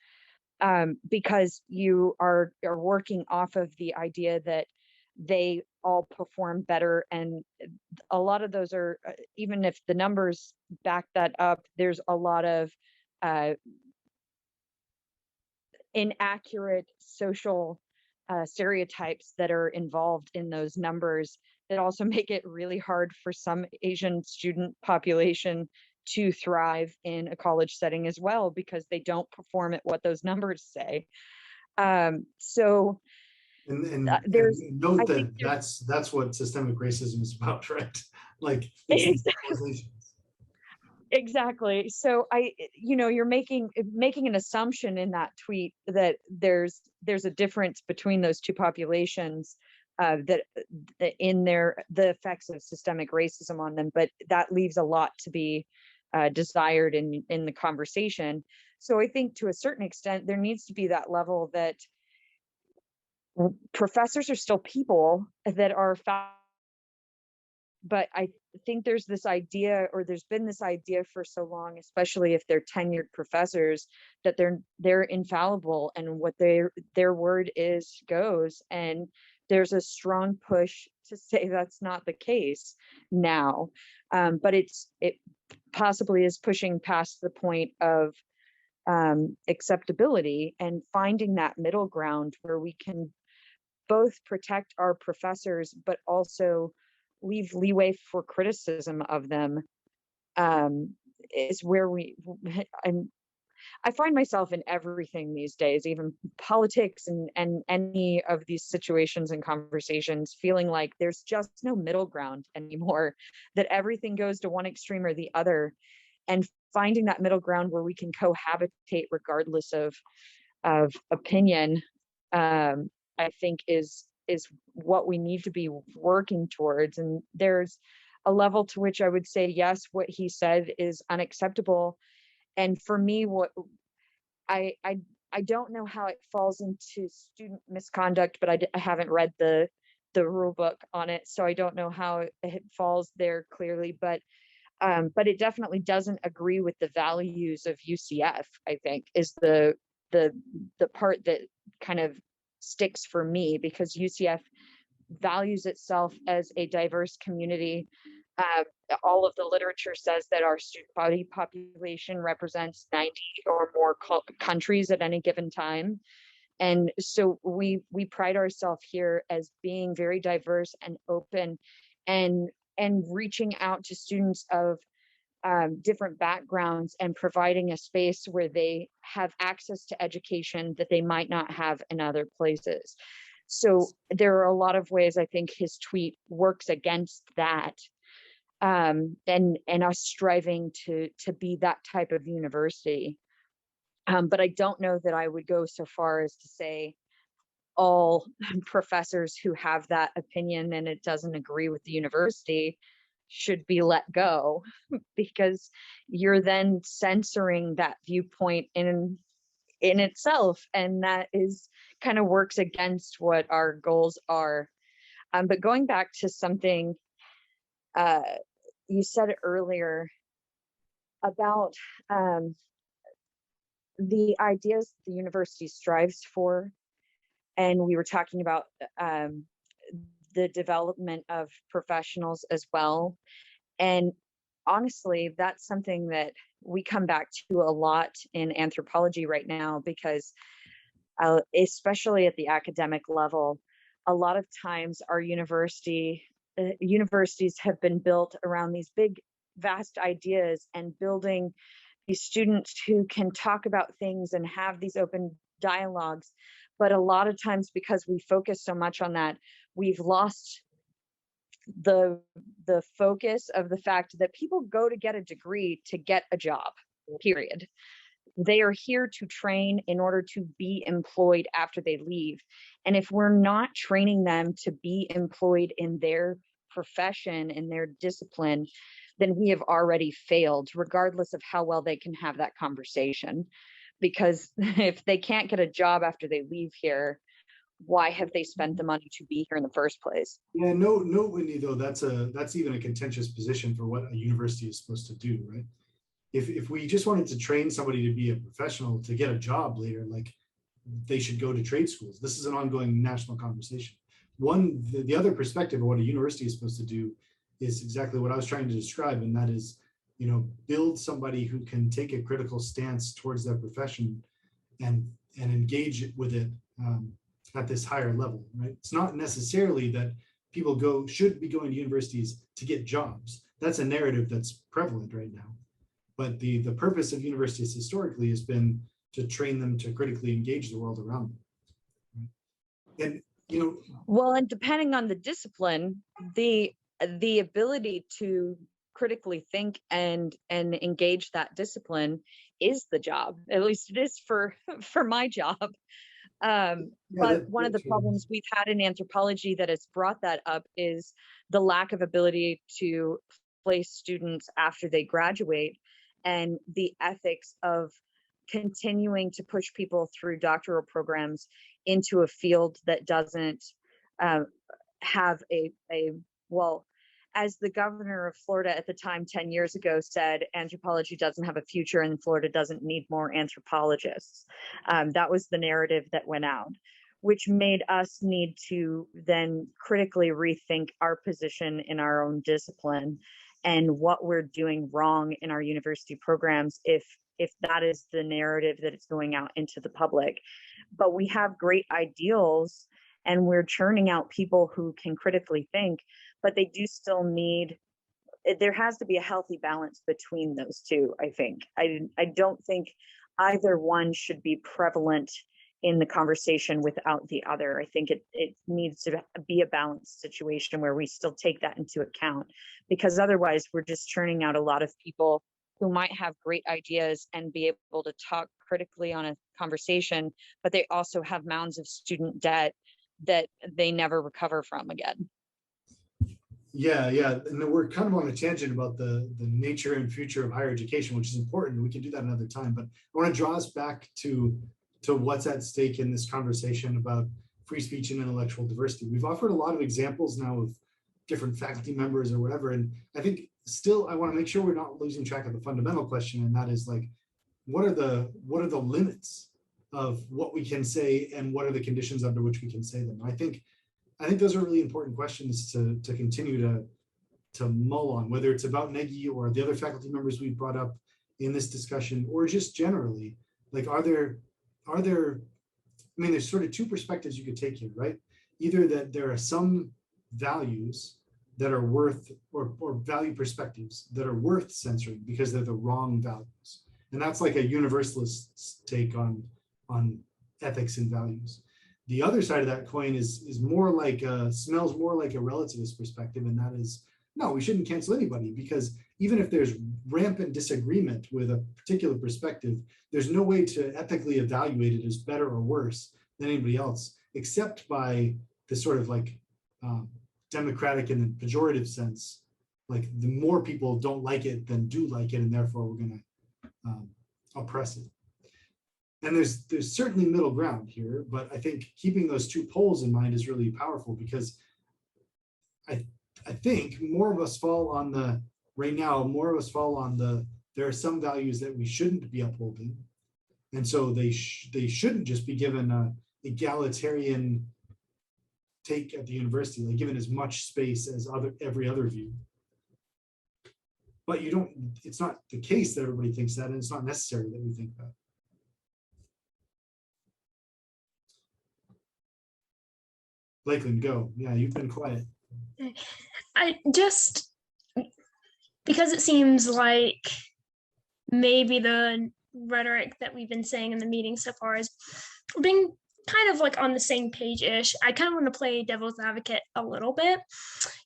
because you are working off of the idea that they all perform better. And a lot of those are, even if the numbers back that up, there's a lot of uh, inaccurate social stereotypes that are involved in those numbers, that also make it really hard for some Asian student population to thrive in a college setting as well, because they don't perform at what those numbers say. So there's, And note I that think there's that's what systemic racism is about, right? Like it's the generalizations. exactly. So you're making an assumption in that tweet that there's a difference between those two populations, that in the effects of systemic racism on them, but that leaves a lot to be desired in the conversation. So I think to a certain extent, there needs to be that level that professors are still people that are but I think there's this idea, or there's been this idea for so long, especially if they're tenured professors, that they're infallible, and what their word is goes. And there's a strong push to say that's not the case now. But it possibly is pushing past the point of acceptability, and finding that middle ground where we can both protect our professors, but also leave leeway for criticism of them, is where I find myself in everything these days, even politics and any of these situations and conversations, feeling like there's just no middle ground anymore, that everything goes to one extreme or the other, and finding that middle ground where we can cohabitate regardless of opinion, I think is what we need to be working towards. And there's a level to which I would say, yes, what he said is unacceptable. And for me, what I don't know how it falls into student misconduct, but I haven't read the rule book on it, so I don't know how it falls there clearly. But it definitely doesn't agree with the values of UCF, I think, is the part that kind of sticks for me, because UCF values itself as a diverse community. All of the literature says that our student body population represents 90 or more countries at any given time. And so we pride ourselves here as being very diverse and open, and reaching out to students of different backgrounds, and providing a space where they have access to education that they might not have in other places. So there are a lot of ways I think his tweet works against that. and us striving to be that type of university. But I don't know that I would go so far as to say all professors who have that opinion and it doesn't agree with the university should be let go, because you're then censoring that viewpoint in itself, and that is kind of works against what our goals are. But going back to something you said earlier about the ideas the university strives for, and we were talking about the development of professionals as well. And honestly, that's something that we come back to a lot in anthropology right now, because especially at the academic level, a lot of times our universities have been built around these big, vast ideas, and building these students who can talk about things and have these open dialogues. But a lot of times, because we focus so much on that, we've lost the focus of the fact that people go to get a degree to get a job, period. They are here to train in order to be employed after they leave. And if we're not training them to be employed in their profession, in their discipline, then we have already failed, regardless of how well they can have that conversation. Because if they can't get a job after they leave here, why have they spent the money to be here in the first place? Yeah, no, Wendy, though, that's even a contentious position for what a university is supposed to do, right? If we just wanted to train somebody to be a professional to get a job later, like, they should go to trade schools. This is an ongoing national conversation. The other perspective of what a university is supposed to do is exactly what I was trying to describe, and that is, build somebody who can take a critical stance towards their profession and engage with it at this higher level, right? It's not necessarily that people should be going to universities to get jobs. That's a narrative that's prevalent right now. But the purpose of universities historically has been to train them to critically engage the world around them. And well, and depending on the discipline, the ability to critically think and engage that discipline is the job. At least it is for my job. But one of the problems we've had in anthropology that has brought that up is the lack of ability to place students after they graduate, and the ethics of continuing to push people through doctoral programs into a field that doesn't have well, as the governor of Florida at the time 10 years ago said, anthropology doesn't have a future and Florida doesn't need more anthropologists. That was the narrative that went out, which made us need to then critically rethink our position in our own discipline and what we're doing wrong in our university programs if that is the narrative that is going out into the public. But we have great ideals and we're churning out people who can critically think, but they do still need, there has to be a healthy balance between those two, I think. I don't think either one should be prevalent in the conversation without the other. I think it needs to be a balanced situation where we still take that into account, because otherwise we're just churning out a lot of people who might have great ideas and be able to talk critically on a conversation, but they also have mounds of student debt that they never recover from again. Yeah. And we're kind of on a tangent about the nature and future of higher education, which is important. We can do that another time, but I want to draw us back to what's at stake in this conversation about free speech and intellectual diversity. We've offered a lot of examples now of different faculty members or whatever, and I think still I want to make sure we're not losing track of the fundamental question, and that is, like, what are the limits of what we can say and what are the conditions under which we can say them? I think those are really important questions to continue to mull on, whether it's about Negi or the other faculty members we've brought up in this discussion, or just generally, like, are there, I mean, there's sort of two perspectives you could take here, right? Either that there are some values that are worth, or value perspectives that are worth censoring because they're the wrong values. And that's like a universalist take on ethics and values. The other side of that coin is more like smells more like a relativist perspective, and that is no, we shouldn't cancel anybody, because even if there's rampant disagreement with a particular perspective, there's no way to ethically evaluate it as better or worse than anybody else, except by the sort of like democratic and pejorative sense. Like the more people don't like it than do like it, and therefore we're going to oppress it. And there's certainly middle ground here, but I think keeping those two poles in mind is really powerful, because I think more of us fall on the, right now, more of us fall on the, there are some values that we shouldn't be upholding. And so they shouldn't just be given a egalitarian take at the university, like given as much space as every other view. But it's not the case that everybody thinks that, and it's not necessary that we think that. Lakeland, go. Yeah, you've been quiet. I just, because it seems like maybe the rhetoric that we've been saying in the meeting so far is being kind of like on the same page-ish. I kind of want to play devil's advocate a little bit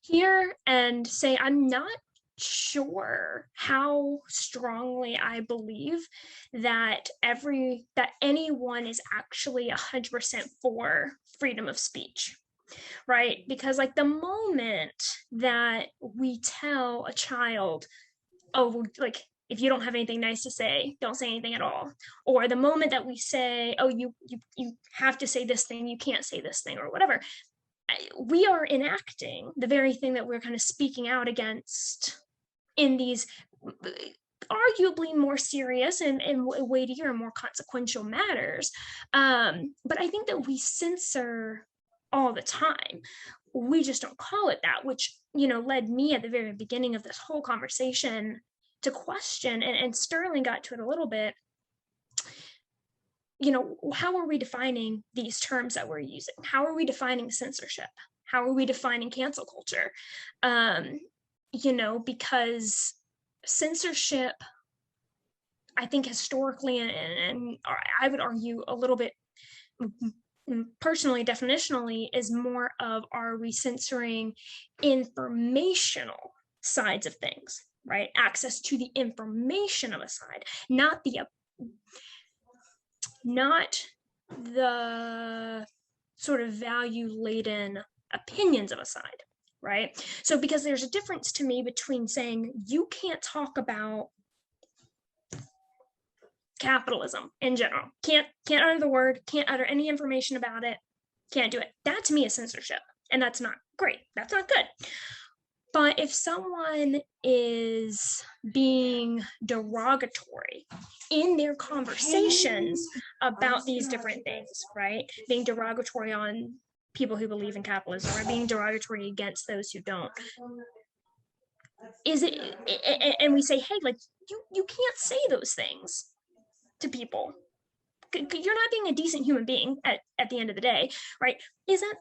here and say I'm not sure how strongly I believe that anyone is actually 100% for freedom of speech. Right? Because like the moment that we tell a child, oh, like if you don't have anything nice to say, don't say anything at all. Or the moment that we say, oh, you have to say this thing, you can't say this thing or whatever. We are enacting the very thing that we're kind of speaking out against in these arguably more serious and weightier and more consequential matters. But I think that we censor all the time. We just don't call it that, which, led me at the very beginning of this whole conversation to question, and Sterling got to it a little bit, how are we defining these terms that we're using? How are we defining censorship? How are we defining cancel culture? Because censorship, I think historically, and I would argue a little bit personally, definitionally, is more of, are we censoring informational sides of things, right? Access to the information of a side, not the sort of value-laden opinions of a side, right? So because there's a difference to me between saying you can't talk about capitalism in general, can't utter the word, can't utter any information about it, can't do it. That to me is censorship, and that's not great. That's not good. But if someone is being derogatory in their conversations about these different things, right? Being derogatory on people who believe in capitalism, or being derogatory against those who don't. Is it, and we say, hey, like you can't say those things to people. You're not being a decent human being at the end of the day, right? Is that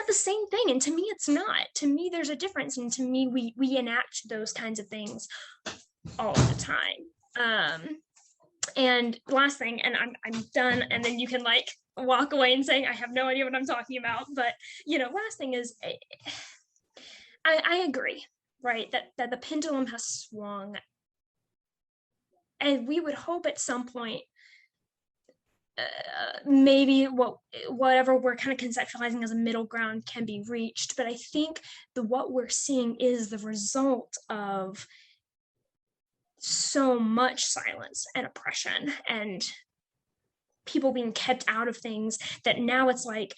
the same thing? And to me, it's not. To me, there's a difference. And to me, we enact those kinds of things all the time. And last thing, and I'm done, and then you can like walk away and say, I have no idea what I'm talking about. But, last thing is, I agree, right? That the pendulum has swung. And we would hope at some point, maybe whatever we're kind of conceptualizing as a middle ground can be reached. But I think what we're seeing is the result of so much silence and oppression and people being kept out of things, that now it's like,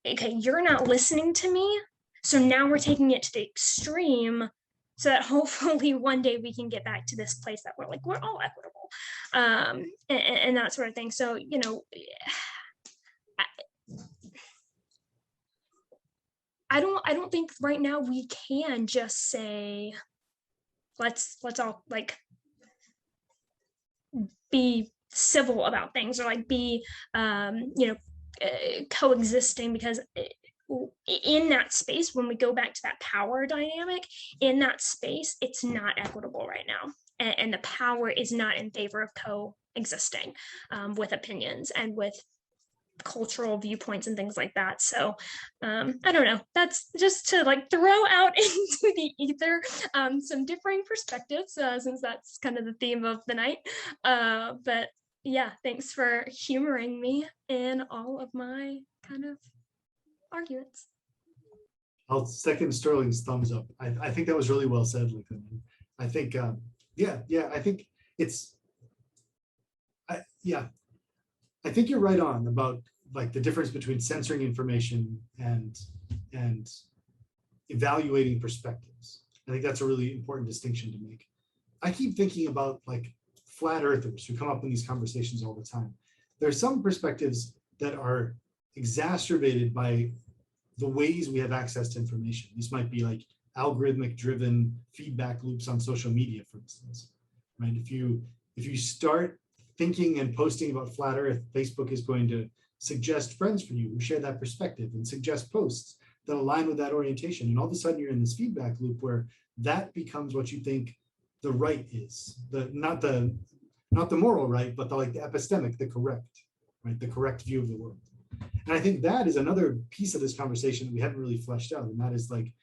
okay, you're not listening to me, so now we're taking it to the extreme, so that hopefully one day we can get back to this place that we're all equitable, and that sort of thing. So, I don't think right now we can just say, let's all like be civil about things, or like be coexisting, because in that space, when we go back to that power dynamic, in that space, it's not equitable right now, and the power is not in favor of coexisting with opinions and with cultural viewpoints and things like that. So I don't know, that's just to like throw out into the ether some differing perspectives, since that's kind of the theme of the night. But yeah, thanks for humoring me in all of my kind of arguments. I'll second Sterling's thumbs up. I think that was really well said, Lincoln. I think, I think it's, I think you're right on about like the difference between censoring information and evaluating perspectives. I think that's a really important distinction to make. I keep thinking about like flat earthers who come up in these conversations all the time. There are some perspectives that are exacerbated by the ways we have access to information. These might be like algorithmic driven feedback loops on social media, for instance, right? If you start thinking and posting about flat earth, Facebook is going to suggest friends for you who share that perspective and suggest posts that align with that orientation. And all of a sudden you're in this feedback loop where that becomes what you think the right is, not the moral right, but the epistemic, the correct, right? The correct view of the world. And I think that is another piece of this conversation that we haven't really fleshed out. And that is like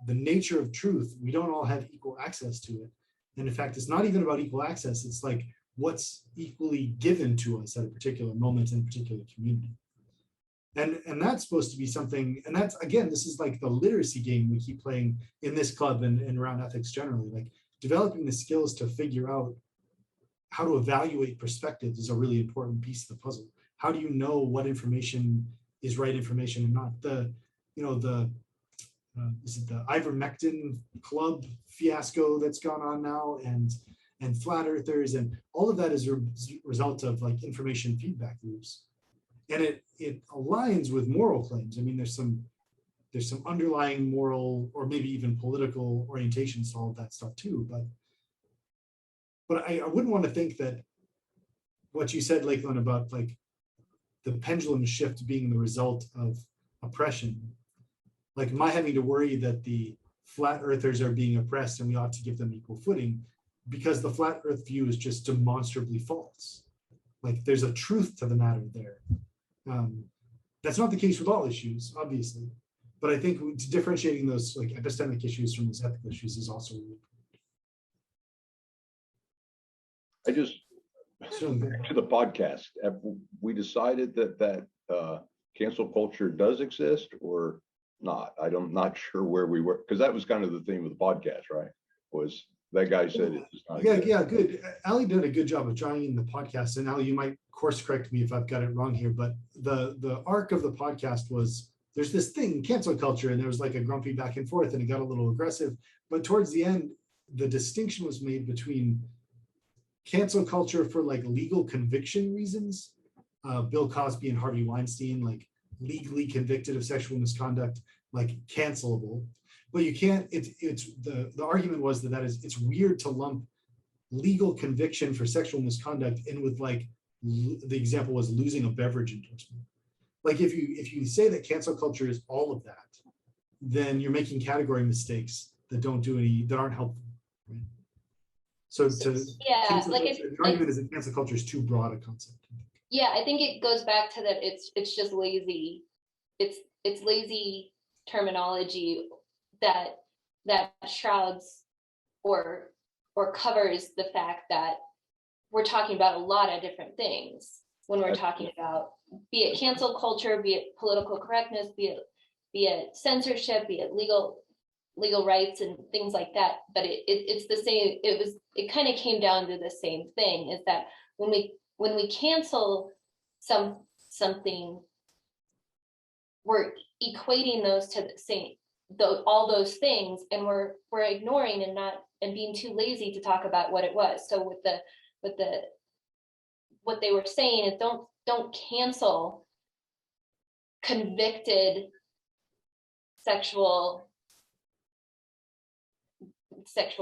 the nature of truth. We don't all have equal access to it. And in fact, it's not even about equal access. It's like what's equally given to us at a particular moment in a particular community. And that's supposed to be something, and that's, again, this is like the literacy game we keep playing in this club and around ethics generally, like developing the skills to figure out how to evaluate perspectives is a really important piece of the puzzle. How do you know what information is right information and not? Is it the ivermectin club fiasco that's gone on now, and flat earthers, and all of that is a result of like information feedback loops. And it aligns with moral claims. I mean, there's some underlying moral or maybe even political orientations to all of that stuff too. But I wouldn't want to think that what you said, Lakeland, about like the pendulum shift being the result of oppression, like my having to worry that the flat earthers are being oppressed and we ought to give them equal footing, because the flat earth view is just demonstrably false. Like there's a truth to the matter there. That's not the case with all issues, obviously, but I think differentiating those like epistemic issues from those ethical issues is also really important. I just, back to the podcast, have we decided that cancel culture does exist or not? I'm not sure where we were, because that was kind of the theme of the podcast, right? Was that guy said it does not exist. Yeah, good. Ali did a good job of drawing in the podcast, and Ali, you might course correct me if I've got it wrong here, but the arc of the podcast was there's this thing, cancel culture, and there was like a grumpy back and forth, and it got a little aggressive. But towards the end, the distinction was made between cancel culture for like legal conviction reasons, Bill Cosby and Harvey Weinstein, like legally convicted of sexual misconduct, like cancelable. But you can't, it's the argument was that it's weird to lump legal conviction for sexual misconduct in with like, the example was losing a beverage endorsement. Like if you say that cancel culture is all of that, then you're making category mistakes that aren't helpful. Right? So yeah, like the argument is that cancel culture is too broad a concept. Yeah, I think it goes back to that it's just lazy. It's lazy terminology that shrouds or covers the fact that we're talking about a lot of different things when we're talking about, be it cancel culture, be it political correctness, be it censorship, be it legal rights and things like that. But it's the same. It kind of came down to the same thing, is that when we cancel something, we're equating those to the same, all those things, and we're ignoring and being too lazy to talk about what it was. So what they were saying is don't cancel convicted sexual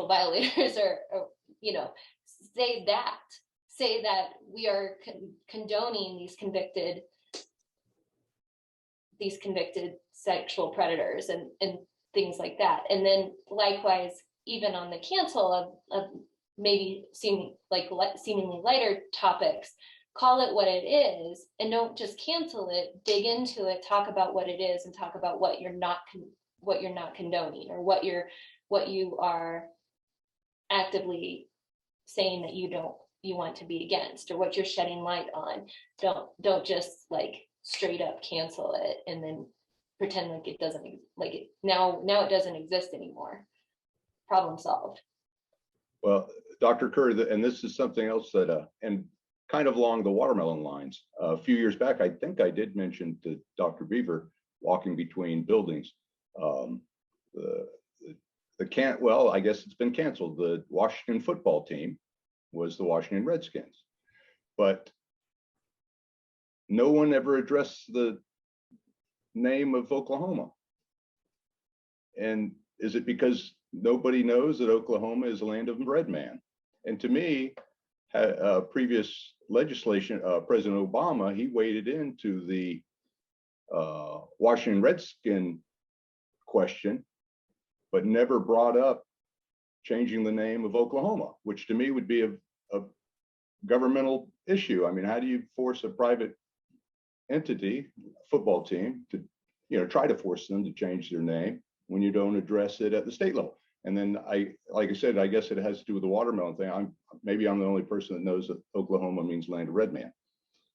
violators or say that we are condoning these convicted sexual predators and things like that. And then likewise, even on the cancel of maybe seemingly lighter topics, call it what it is, and don't just cancel it, dig into it, talk about what it is, and talk about what you're not condoning, or what you are actively saying that you want to be against, or what you're shedding light on. Don't just like straight up cancel it and then pretend like it doesn't, now it doesn't exist anymore. Problem solved. Well, Dr. Kerr, and this is something else that, and kind of along the watermelon lines, a few years back, I think I did mention to Dr. Beaver, walking between buildings. Well, I guess it's been canceled. The Washington football team was the Washington Redskins, but no one ever addressed the name of Oklahoma. And is it because nobody knows that Oklahoma is a land of bread man? And to me, previous legislation, President Obama, he waded into the Washington Redskin question, but never brought up changing the name of Oklahoma, which to me would be a governmental issue. I mean, how do you force a private entity, football team, to try to force them to change their name when you don't address it at the state level? And then like I said, I guess it has to do with the watermelon thing. Maybe I'm the only person that knows that Oklahoma means land of red man.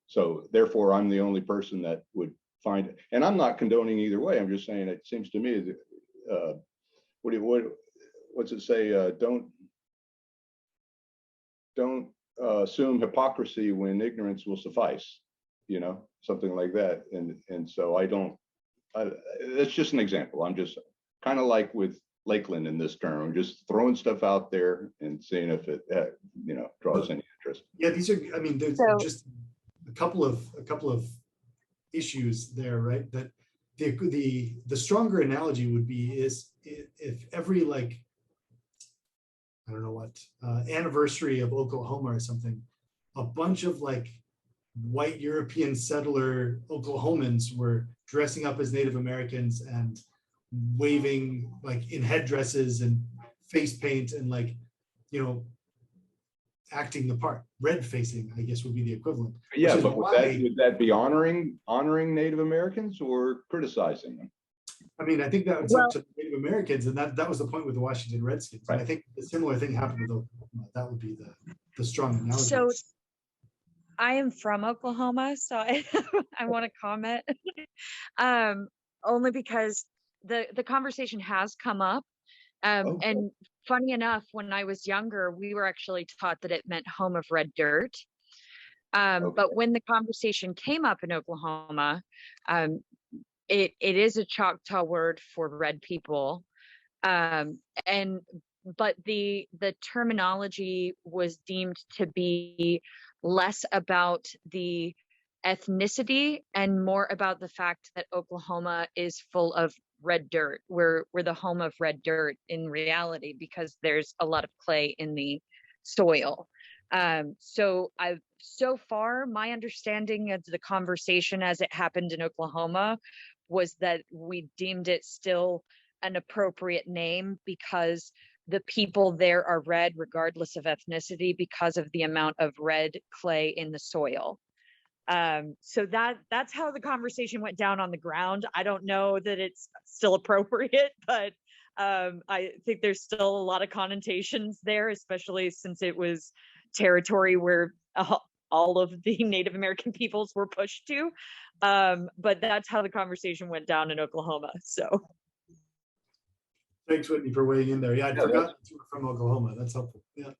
So therefore, I'm the only person that would find it. And I'm not condoning either way. I'm just saying it seems to me that what's it say? Don't assume hypocrisy when ignorance will suffice. Something like that. And so it's just an example. I'm just kind of like with Lakeland in this term. I'm just throwing stuff out there and seeing if it draws any interest. Yeah, these are, I mean, there's just a couple of issues there, right? That the stronger analogy would be is if every, like, I don't know what, anniversary of Oklahoma or something, a bunch of like white European settler Oklahomans were dressing up as Native Americans and waving like in headdresses and face paint and like, acting the part. Red facing, I guess, would be the equivalent. Yeah, but would that be honoring Native Americans or criticizing them? I mean, I think that was up to Native Americans, and that was the point with the Washington Redskins. Right. And I think a similar thing happened with Oklahoma. That would be the strong analogy. So I am from Oklahoma, so I want to comment only because the conversation has come up. And funny enough, when I was younger, we were actually taught that it meant home of red dirt. But when the conversation came up in Oklahoma, it is a Choctaw word for red people. But the terminology was deemed to be less about the ethnicity and more about the fact that Oklahoma is full of red dirt. We're the home of red dirt in reality because there's a lot of clay in the soil. So far, my understanding of the conversation as it happened in Oklahoma was that we deemed it still an appropriate name because the people there are red regardless of ethnicity because of the amount of red clay in the soil. So that's how the conversation went down on the ground. I don't know that it's still appropriate, but I think there's still a lot of connotations there, especially since it was territory where all of the Native American peoples were pushed to. But that's how the conversation went down in Oklahoma. So. Thanks, Whitney, for weighing in there. Yeah, I forgot that you were from Oklahoma. That's helpful. Yeah.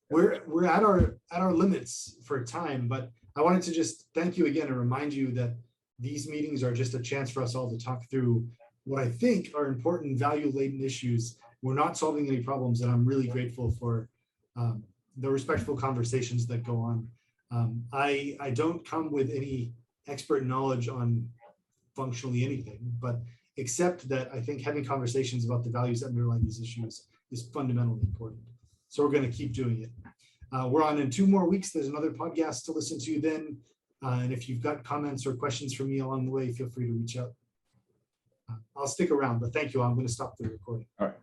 We're at our limits for time, but I wanted to just thank you again and remind you that these meetings are just a chance for us all to talk through what I think are important value-laden issues. We're not solving any problems, and I'm really grateful for the respectful conversations that go on. I don't come with any expert knowledge on functionally anything, but except that I think having conversations about the values that underlie these issues is fundamentally important. So we're going to keep doing it. We're on in 2 more weeks. There's another podcast to listen to then. And if you've got comments or questions for me along the way, feel free to reach out. I'll stick around, but thank you. I'm going to stop the recording. All right.